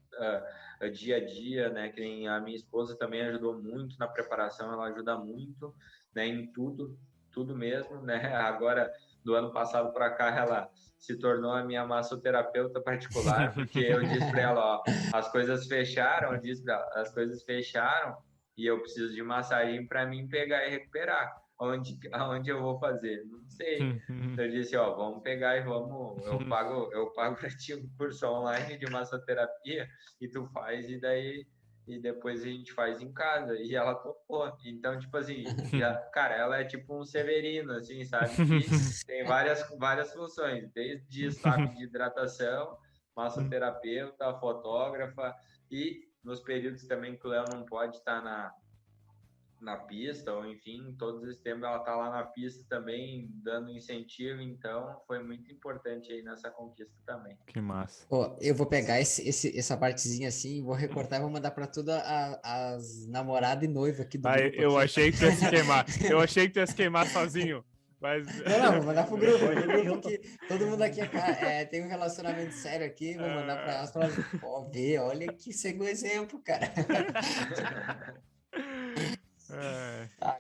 dia a dia, né? Que nem a minha esposa também ajudou muito na preparação, ela ajuda muito, né? Em tudo mesmo, né? Agora, do ano passado para cá, ela se tornou a minha massoterapeuta particular, porque eu disse para ela, ó, as coisas fecharam, eu disse para ela, as coisas fecharam e eu preciso de massagem para mim pegar e recuperar. Aonde eu vou fazer? Não sei. Então eu disse, ó, vamos pegar e vamos, eu pago para ti um curso online de massoterapia e tu faz e depois a gente faz em casa. E ela topou. Então, tipo assim, cara, ela é tipo um Severino, assim, sabe? Que tem várias funções, desde sabe, de hidratação, massoterapeuta, fotógrafa e nos períodos também que o Léo não pode estar na pista, ou enfim, todos esses tempos ela tá lá na pista também, dando incentivo, então foi muito importante aí nessa conquista também. Que massa. Eu vou pegar essa partezinha assim, vou recortar e vou mandar para todas as namoradas e noiva aqui do grupo. Eu aqui. achei que tu ia se queimar. Eu achei que tu ia se queimar sozinho. Mas... Não, vou mandar pro grupo que todo mundo aqui tem um relacionamento sério aqui, vou mandar para elas para ver, olha que segundo exemplo, cara.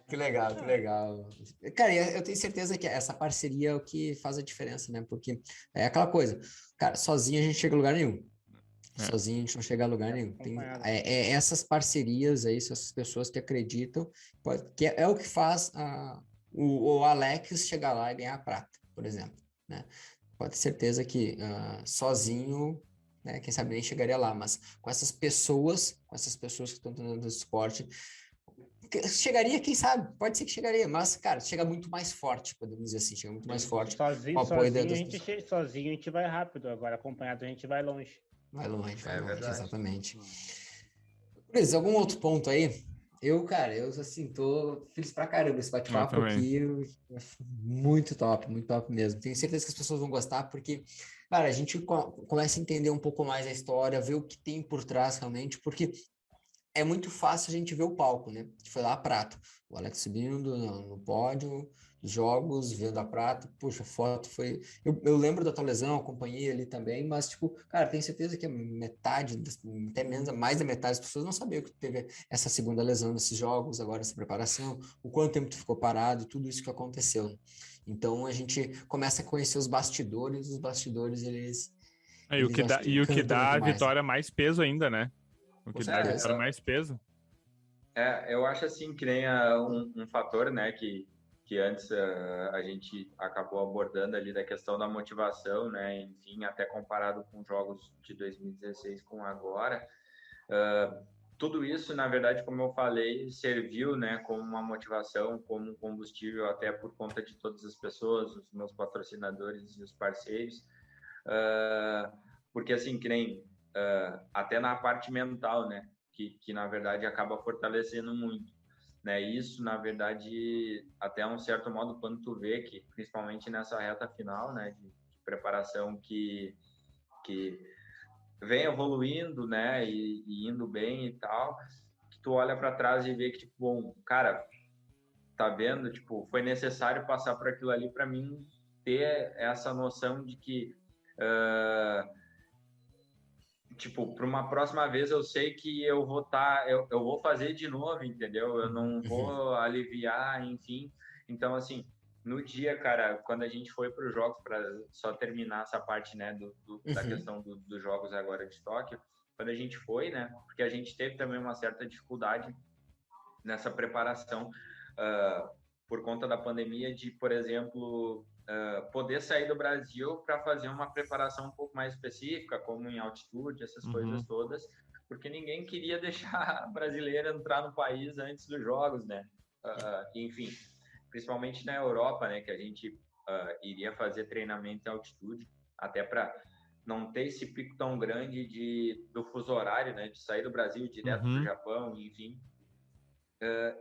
Que legal, que legal. Cara, eu tenho certeza que essa parceria é o que faz a diferença, né? Porque é aquela coisa, cara, sozinho a gente chega a lugar nenhum. Sozinho a gente não chega a lugar nenhum. Tem essas parcerias aí, essas pessoas que acreditam, que é o que faz o Alex chegar lá e ganhar a prata, por exemplo, né? Pode ter certeza que sozinho, né, quem sabe nem chegaria lá, mas com essas pessoas que estão tendo esse esporte, chegaria, quem sabe, pode ser que chegaria, mas, cara, chega muito mais forte, podemos dizer assim, chega muito mais forte. Sozinho a gente vai rápido, agora acompanhado a gente vai longe. Vai longe, exatamente. Beleza, algum outro ponto aí? Eu assim, tô feliz pra caramba esse bate-papo aqui, muito top mesmo. Tenho certeza que as pessoas vão gostar, porque, cara, a gente começa a entender um pouco mais a história, ver o que tem por trás realmente, porque é muito fácil a gente ver o palco, né? Que foi lá a prata. O Alex subindo no pódio, jogos, vendo a prata. Puxa, a foto foi... Eu lembro da tua lesão, acompanhei ali também, mas, tipo, cara, tenho certeza que a metade, até menos, mais da metade das pessoas não sabia que teve essa segunda lesão nesses jogos, agora essa preparação, o quanto tempo tu ficou parado, tudo isso que aconteceu. Então, a gente começa a conhecer os bastidores eles... o que dá a vitória mais peso ainda, né? O que dá a vitória mais peso. Eu acho assim que nem um fator, né, que antes a gente acabou abordando ali da questão da motivação, né, enfim, até comparado com jogos de 2016 com agora, tudo isso, na verdade, como eu falei, serviu, né, como uma motivação, como um combustível, até por conta de todas as pessoas, os meus patrocinadores e os parceiros, porque assim, que nem até na parte mental, né, que na verdade acaba fortalecendo muito, né, isso na verdade até um certo modo quando tu vê que principalmente nessa reta final, né, de preparação que vem evoluindo, né, e indo bem e tal, que tu olha para trás e vê que tipo, bom, cara, tá vendo, tipo, foi necessário passar por aquilo ali para mim ter essa noção de que tipo, para uma próxima vez eu sei que eu vou eu vou fazer de novo, entendeu? Eu não vou aliviar, enfim. Então, assim, no dia, cara, quando a gente foi para os jogos, para só terminar essa parte, né, da questão dos jogos agora de Tóquio, quando a gente foi, né, porque a gente teve também uma certa dificuldade nessa preparação por conta da pandemia de, por exemplo, poder sair do Brasil para fazer uma preparação um pouco mais específica, como em altitude, essas coisas todas, porque ninguém queria deixar brasileiro entrar no país antes dos jogos, né? Enfim, principalmente na Europa, né, que a gente iria fazer treinamento em altitude, até para não ter esse pico tão grande do fuso horário, né, de sair do Brasil direto para o Japão, enfim.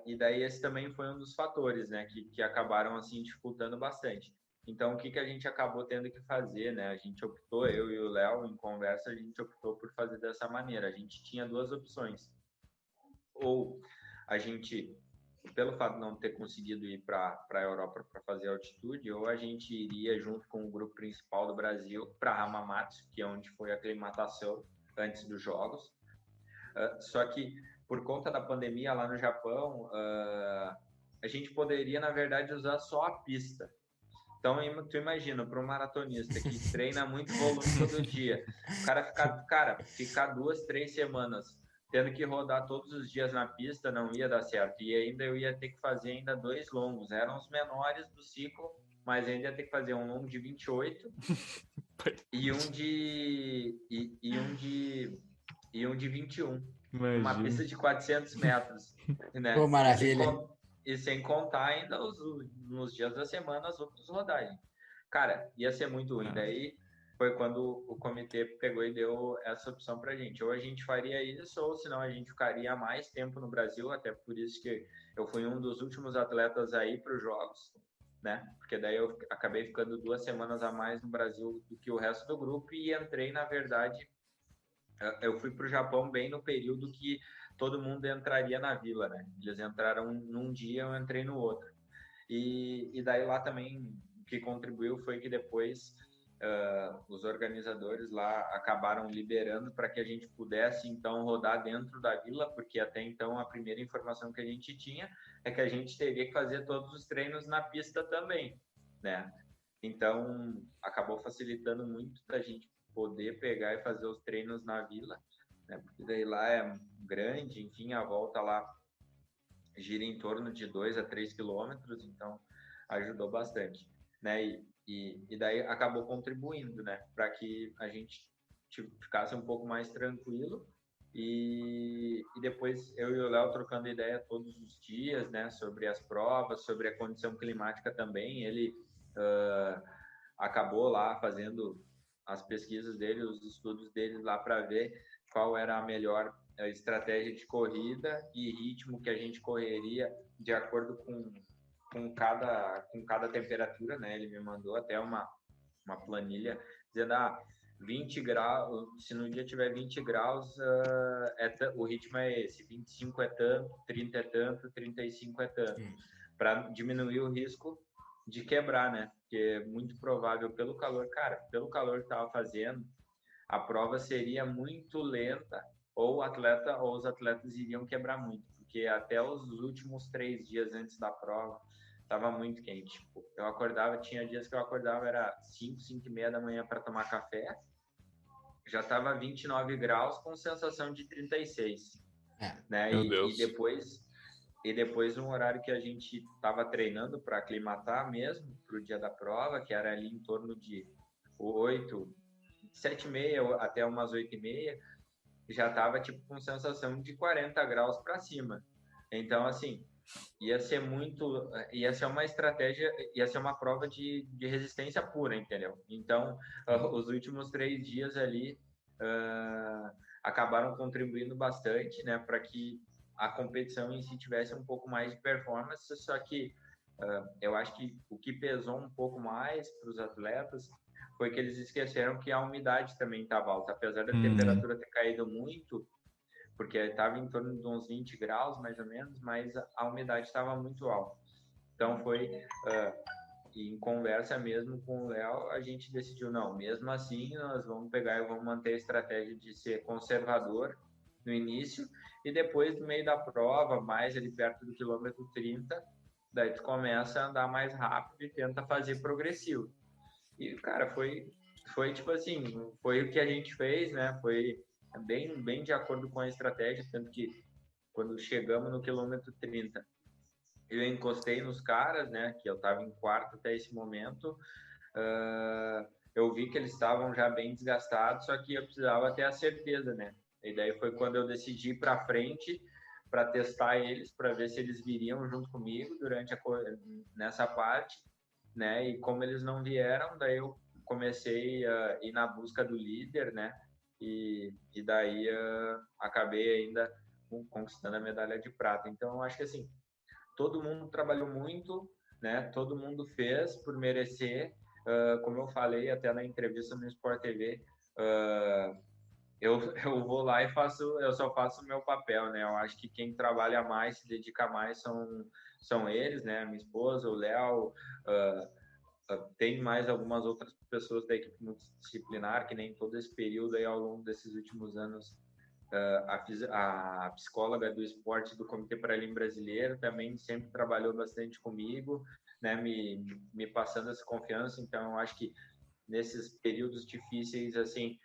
E daí esse também foi um dos fatores, né, que acabaram assim dificultando bastante. Então, o que a gente acabou tendo que fazer, né? A gente optou, eu e o Léo, em conversa, a gente optou por fazer dessa maneira. A gente tinha duas opções. Ou a gente, pelo fato de não ter conseguido ir para a Europa para fazer altitude, ou a gente iria junto com o grupo principal do Brasil para Hamamatsu, que é onde foi a aclimatação antes dos jogos. Só que, por conta da pandemia lá no Japão, a gente poderia, na verdade, usar só a pista. Então, tu imagina, para um maratonista que treina muito volume todo dia, o cara ficar 2, 3 semanas tendo que rodar todos os dias na pista não ia dar certo. E ainda eu ia ter que fazer ainda 2 longos. Eram os menores do ciclo, mas ainda ia ter que fazer um longo de 28 e um de 21. Imagina. Uma pista de 400 metros. Né? Pô, maravilha. E sem contar ainda nos dias da semana as outras rodagens. Cara, ia ser muito ruim. Daí foi quando o comitê pegou e deu essa opção pra gente. Ou a gente faria isso, ou senão a gente ficaria mais tempo no Brasil, até por isso que eu fui um dos últimos atletas aí para os Jogos, né? Porque daí eu acabei ficando 2 semanas a mais no Brasil do que o resto do grupo e entrei, na verdade, eu fui para o Japão bem no período que todo mundo entraria na vila, né? Eles entraram num dia, eu entrei no outro. E daí lá também o que contribuiu foi que depois os organizadores lá acabaram liberando para que a gente pudesse então rodar dentro da vila, porque até então a primeira informação que a gente tinha é que a gente teria que fazer todos os treinos na pista também, né? Então acabou facilitando muito da gente poder pegar e fazer os treinos na vila, né? Porque daí lá é grande, enfim, a volta lá gira em torno de 2 a 3 quilômetros, então ajudou bastante, né? E daí acabou contribuindo, né, para que a gente ficasse um pouco mais tranquilo e depois eu e o Léo trocando ideia todos os dias, né, sobre as provas, sobre a condição climática também. Ele acabou lá fazendo as pesquisas dele, os estudos dele lá para ver qual era a melhor estratégia de corrida e ritmo que a gente correria de acordo com cada temperatura, né? Ele me mandou até uma planilha dizendo 20 graus, se no dia tiver 20 graus, o ritmo é esse, 25 é tanto, 30 é tanto, 35 é tanto, para diminuir o risco de quebrar, né? Porque é muito provável pelo calor que estava fazendo, a prova seria muito lenta ou os atletas iriam quebrar muito, porque até os últimos 3 dias antes da prova estava muito quente. Eu acordava, tinha dias que eu acordava, era 5 e meia da manhã para tomar café, já estava 29 graus com sensação de 36, né? E depois um horário que a gente estava treinando para aclimatar mesmo para o dia da prova, que era ali em torno de 7h30 até umas 8h30, já estava tipo com sensação de 40 graus para cima. Então, assim, ia ser uma estratégia, ia ser uma prova de resistência pura, entendeu? Então, os últimos 3 dias ali acabaram contribuindo bastante, né, para que a competição em si tivesse um pouco mais de performance, só que eu acho que o que pesou um pouco mais para os atletas foi que eles esqueceram que a umidade também estava alta, apesar da temperatura ter caído muito, porque estava em torno de uns 20 graus, mais ou menos, mas a umidade estava muito alta. Então, E em conversa mesmo com o Léo, a gente decidiu, não, mesmo assim nós vamos pegar e vamos manter a estratégia de ser conservador no início, e depois no meio da prova, mais ali perto do quilômetro 30, daí tu começa a andar mais rápido e tenta fazer progressivo. E, cara, foi tipo assim, foi o que a gente fez, né? Foi bem de acordo com a estratégia, tanto que quando chegamos no quilômetro 30, eu encostei nos caras, né? Que eu estava em quarto até esse momento. Eu vi que eles estavam já bem desgastados, só que eu precisava ter a certeza, né? E daí foi quando eu decidi ir para frente para testar eles, para ver se eles viriam junto comigo durante nessa parte, né? E como eles não vieram, daí eu comecei a ir na busca do líder, né? E daí acabei ainda conquistando a medalha de prata. Então, eu acho que assim, todo mundo trabalhou muito, né? Todo mundo fez por merecer. Como eu falei até na entrevista no Sport TV, eu vou lá e eu só faço o meu papel, né? Eu acho que quem trabalha mais, se dedica mais são eles, né? Minha esposa, o Léo, tem mais algumas outras pessoas da equipe multidisciplinar, que nem todo esse período aí ao longo desses últimos anos, a psicóloga do esporte do Comitê Paralímpico Brasileiro também sempre trabalhou bastante comigo, né? Me passando essa confiança. Então, eu acho que nesses períodos difíceis, assim,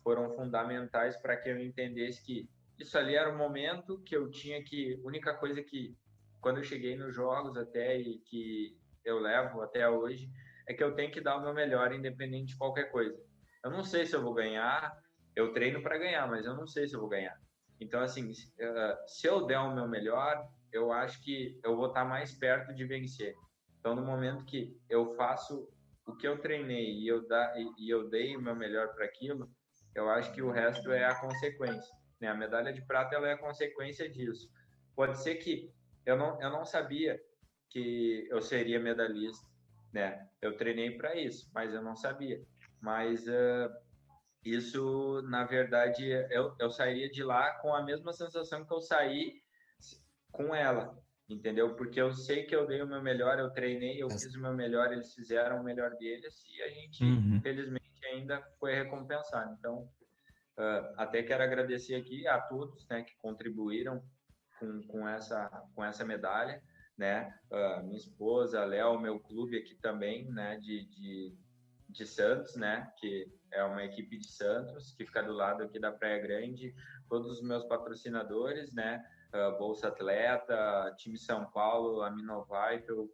foram fundamentais para que eu entendesse que isso ali era o momento que eu tinha que... Única coisa que, quando eu cheguei nos jogos até e que eu levo até hoje, é que eu tenho que dar o meu melhor, independente de qualquer coisa. Eu não sei se eu vou ganhar, eu treino para ganhar, mas eu não sei se eu vou ganhar. Então, assim, se eu der o meu melhor, eu acho que eu vou estar mais perto de vencer. Então, no momento que eu faço o que eu treinei e eu dei o meu melhor para aquilo, eu acho que o resto é a consequência, né? A medalha de prata, ela é a consequência disso. Pode ser que eu não sabia que eu seria medalhista, né? Eu treinei para isso, mas eu não sabia. Mas isso, na verdade, eu sairia de lá com a mesma sensação que eu saí com ela, entendeu? Porque eu sei que eu dei o meu melhor, eu treinei, eu fiz o meu melhor, eles fizeram o melhor deles e a gente, infelizmente, ainda foi recompensado. Então, até quero agradecer aqui a todos, né, que contribuíram com essa medalha, né? Minha esposa, Léo, meu clube aqui também, né, de Santos, né, que é uma equipe de Santos, que fica do lado aqui da Praia Grande, todos os meus patrocinadores, né, Bolsa Atleta, Time São Paulo, Aminovital,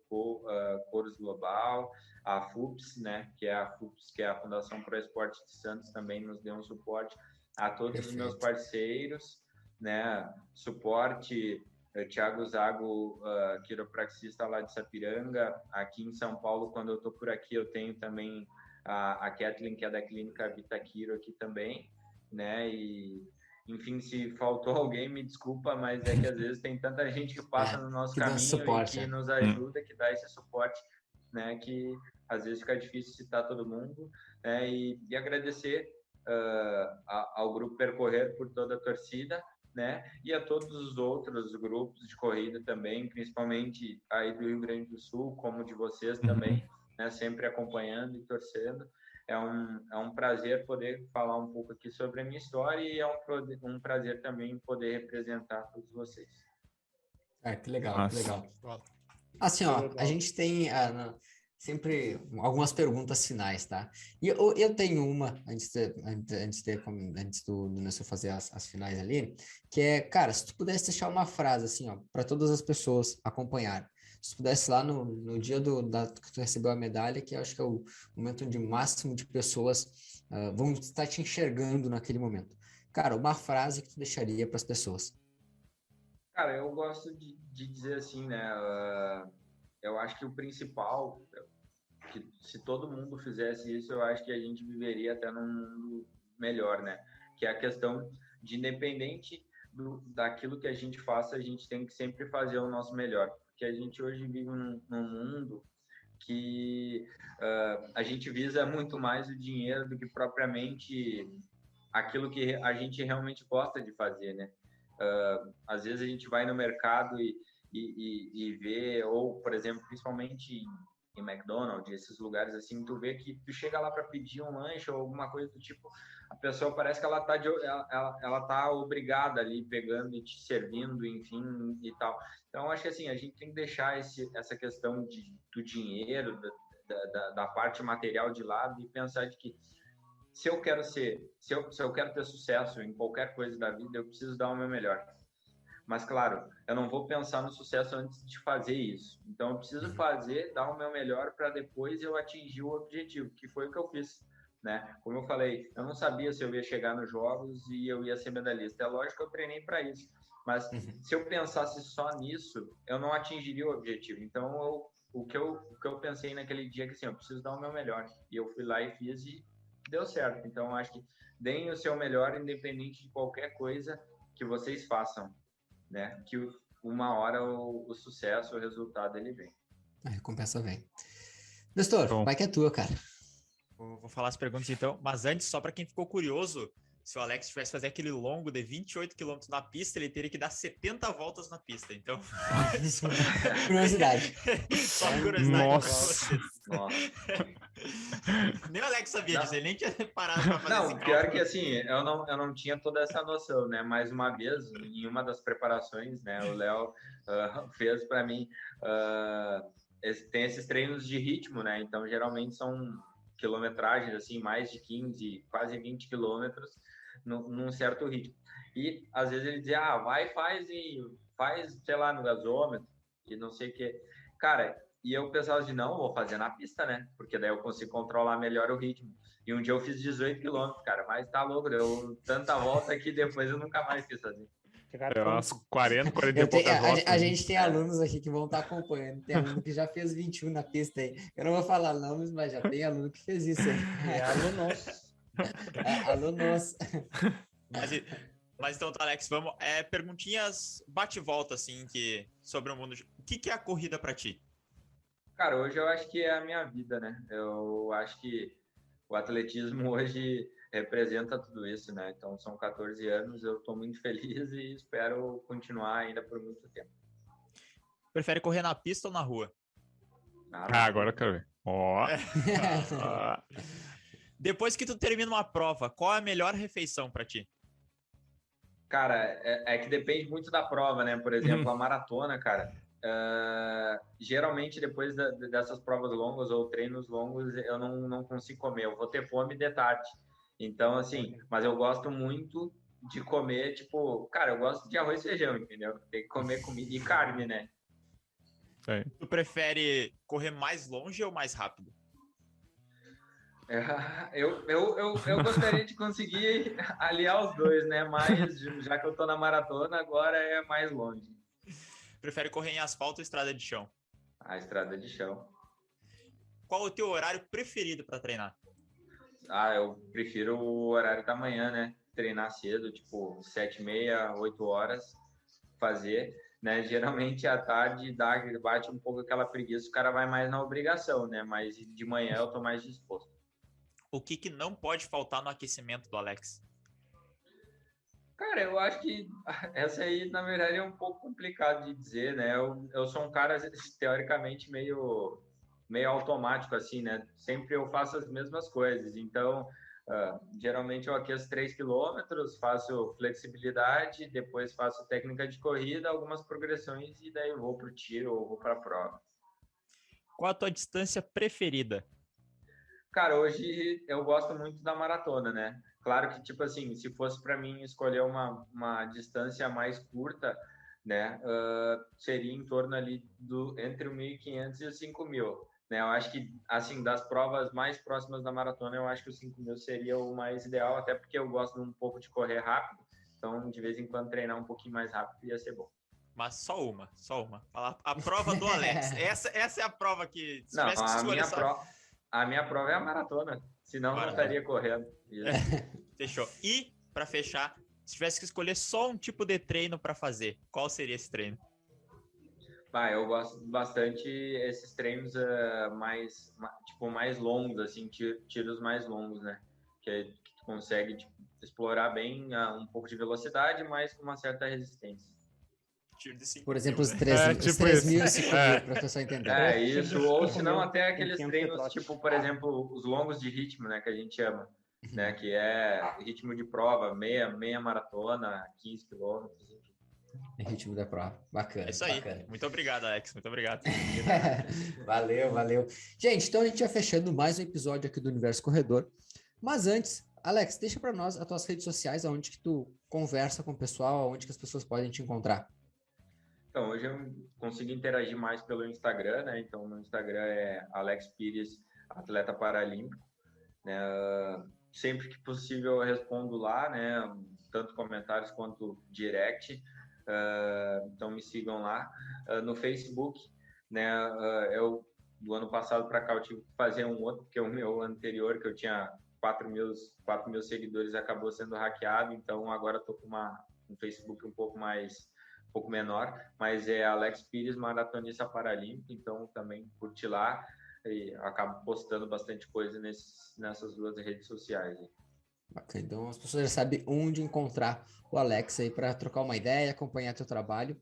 Coros Global, a FUPS, né, que é a Fundação Pro Esporte de Santos, também nos deu um suporte, a todos os meus parceiros, né, suporte, Thiago Zago, quiropraxista lá de Sapiranga. Aqui em São Paulo, quando eu estou por aqui, eu tenho também a Kathleen, que é da clínica Vita Quiro aqui também, né? E, enfim, se faltou alguém, me desculpa, mas é que às vezes tem tanta gente que passa no nosso caminho suporte, e que nos ajuda, que dá esse suporte, né? Que às vezes fica difícil citar todo mundo, né? E agradecer ao Grupo Percorrer por toda a torcida, né? E a todos os outros grupos de corrida também, principalmente aí do Rio Grande do Sul, como de vocês também, né? Sempre acompanhando e torcendo. É um prazer poder falar um pouco aqui sobre a minha história e é um prazer também poder representar todos vocês. Que legal, Nossa. que legal. Assim, ó, a gente tem sempre algumas perguntas finais, tá? E eu tenho uma, antes do Nelson fazer as finais ali, que é, cara, se tu pudesse deixar uma frase, assim, ó, para todas as pessoas acompanharem. Se tu pudesse lá no dia que tu recebeu a medalha, que eu acho que é o momento onde o máximo de pessoas vão estar te enxergando naquele momento. Cara, uma frase que tu deixaria para as pessoas. Cara, eu gosto de dizer assim, né? Eu acho que o principal, que se todo mundo fizesse isso, eu acho que a gente viveria até num mundo melhor, né? Que é a questão de, independente daquilo que a gente faça, a gente tem que sempre fazer o nosso melhor. Porque a gente hoje vive num mundo que a gente visa muito mais o dinheiro do que propriamente aquilo que a gente realmente gosta de fazer, né? Às vezes a gente vai no mercado e vê, ou, por exemplo, principalmente em McDonald's, esses lugares assim, tu vê que tu chega lá para pedir um lanche ou alguma coisa do tipo, a pessoa parece que ela tá obrigada ali, pegando e te servindo, enfim, e tal. Então, acho que assim, a gente tem que deixar essa questão do dinheiro, da parte material de lado e pensar de que se eu quero ter sucesso em qualquer coisa da vida, eu preciso dar o meu melhor. Mas, claro, eu não vou pensar no sucesso antes de fazer isso. Então, eu preciso dar o meu melhor para depois eu atingir o objetivo, que foi o que eu fiz, né? Como eu falei, eu não sabia se eu ia chegar nos jogos e eu ia ser medalhista. É lógico que eu treinei para isso. Mas se eu pensasse só nisso, eu não atingiria o objetivo. Então, o que eu pensei naquele dia é que, assim, eu preciso dar o meu melhor. E eu fui lá e fiz e deu certo. Então, eu acho que deem o seu melhor, independente de qualquer coisa que vocês façam, né? Que uma hora o sucesso, o resultado, ele vem. A recompensa vem. Nestor, Bom. vai que é tua, cara. Vou falar as perguntas então, mas antes, só para quem ficou curioso, se o Alex tivesse fazer aquele longo de 28 km na pista, ele teria que dar 70 voltas na pista. Então, Curiosidade. Só curiosidade. Nossa. Nem o Alex sabia disso, ele nem tinha parado para fazer Não, esse pior cálculo. que assim, eu não tinha toda essa noção, né? Mais uma vez, em uma das preparações, né? O Léo fez para mim, tem esses treinos de ritmo, né? Então, geralmente são quilometragens, assim, mais de 15, quase 20 quilômetros num certo ritmo. E, às vezes, ele dizia, faz, sei lá, no gasômetro, e não sei o quê. Cara, e eu pensava assim, não, vou fazer na pista, né? Porque daí eu consigo controlar melhor o ritmo. E um dia eu fiz 18 quilômetros, cara, mas tá louco, deu tanta volta que depois eu nunca mais fiz assim. Umas 40 e poucas voltas. A gente tem alunos aqui que vão estar acompanhando. Tem aluno que já fez 21 na pista aí. Eu não vou falar nomes, mas já tem aluno que fez isso aí. É alunos. Alunos. Mas então, tá, Alex, vamos. Perguntinhas bate-volta, assim, sobre o mundo. O que é a corrida para ti? Cara, hoje eu acho que é a minha vida, né? Eu acho que o atletismo hoje representa tudo isso, né? Então, são 14 anos, eu estou muito feliz e espero continuar ainda por muito tempo. Prefere correr na pista ou na rua? Agora eu quero ver. Ó. Depois que tu termina uma prova, qual é a melhor refeição para ti? Cara, é que depende muito da prova, né? Por exemplo, a maratona, cara. Geralmente, depois dessas provas longas ou treinos longos, eu não consigo comer. Eu vou ter fome de tarde. Então, assim, mas eu gosto muito de comer, tipo, cara, eu gosto de arroz e feijão, entendeu? Tem que comer comida e carne, né? Tu prefere correr mais longe ou mais rápido? Eu gostaria de conseguir aliar os dois, né? Mas já que eu tô na maratona, agora é mais longe. Prefere correr em asfalto ou estrada de chão? A estrada de chão. Qual o teu horário preferido para treinar? Eu prefiro o horário da manhã, né? Treinar cedo, tipo 7h30, 8 horas, fazer, né? Geralmente à tarde bate um pouco aquela preguiça, o cara vai mais na obrigação, né? Mas de manhã eu tô mais disposto. O que não pode faltar no aquecimento do Alex? Cara, eu acho que essa aí, na verdade, é um pouco complicado de dizer, né? Eu sou um cara, teoricamente, meio automático, assim, né? Sempre eu faço as mesmas coisas. Então, geralmente eu aqueço 3 quilômetros, faço flexibilidade, depois faço técnica de corrida, algumas progressões e daí eu vou para o tiro ou vou para a prova. Qual a tua distância preferida? Cara, hoje eu gosto muito da maratona, né? Claro que, tipo assim, se fosse para mim escolher uma distância mais curta, né, seria em torno ali entre o 1.500 e os 5.000, né? Eu acho que, assim, das provas mais próximas da maratona, eu acho que os 5.000 seria o mais ideal, até porque eu gosto um pouco de correr rápido, então, de vez em quando, treinar um pouquinho mais rápido ia ser bom. Mas só uma. A prova do Alex. Essa é a prova que... Não, a minha prova é a maratona, senão não estaria correndo. Fechou. E, para fechar, se tivesse que escolher só um tipo de treino para fazer, qual seria esse treino? Eu gosto bastante esses treinos mais longos, assim, tiros mais longos, né? Que tu consegue explorar bem um pouco de velocidade, mas com uma certa resistência. Tiro de 5 Por exemplo, os mil, 3, É, os tipo 3 isso. mil e 5 É. mil, para a pessoa entender. É isso, ou se não Comeu até aqueles 500 treinos, trote. tipo, por exemplo, os longos de ritmo, né, que a gente chama, né, que é ritmo de prova, meia maratona, 15 quilômetros, enfim. Em ritmo da prova. Bacana, É isso aí. bacana. Muito obrigado, Alex. Muito obrigado. Valeu, valeu. Gente, então a gente vai fechando mais um episódio aqui do Universo Corredor. Mas antes, Alex, deixa para nós as tuas redes sociais, onde que tu conversa com o pessoal, onde que as pessoas podem te encontrar. Então, hoje eu consigo interagir mais pelo Instagram, né? Então, meu Instagram é Alex Pires, atleta paralímpico, né? Sempre que possível eu respondo lá, né? Tanto comentários quanto direct. Então, me sigam lá. No Facebook, né? Eu, do ano passado para cá, eu tive que fazer um outro, porque o meu anterior, que eu tinha 4 mil seguidores, acabou sendo hackeado. Então, agora estou com um Facebook um pouco menor, mas é Alex Pires, maratonista paralímpico, então também curte lá e acabo postando bastante coisa nessas duas redes sociais. Bacana. Então as pessoas já sabem onde encontrar o Alex aí para trocar uma ideia, acompanhar teu trabalho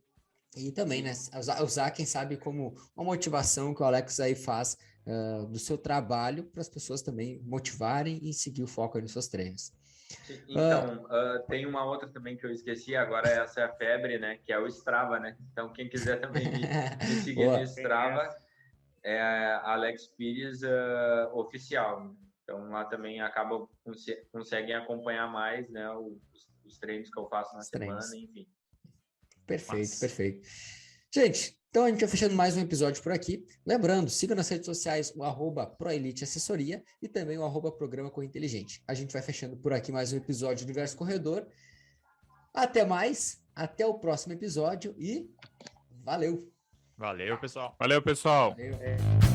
e também, né, usar, quem sabe, como uma motivação que o Alex aí faz do seu trabalho para as pessoas também motivarem e seguir o foco aí nos seus treinos. Então, tem uma outra também que eu esqueci, agora essa é a febre, né, que é o Strava, né? Então, quem quiser também me seguir no Strava é Alex Pires Oficial, né? Então, lá também conseguem acompanhar mais, né, os treinos que eu faço na semana, enfim. Perfeito, perfeito. Gente, então a gente vai fechando mais um episódio por aqui. Lembrando, siga nas redes sociais o @ProEliteAssessoria e também o @Programa Corrida Inteligente. A gente vai fechando por aqui mais um episódio do Universo Corredor. Até mais, até o próximo episódio e valeu! Valeu, pessoal. Valeu, pessoal. Valeu.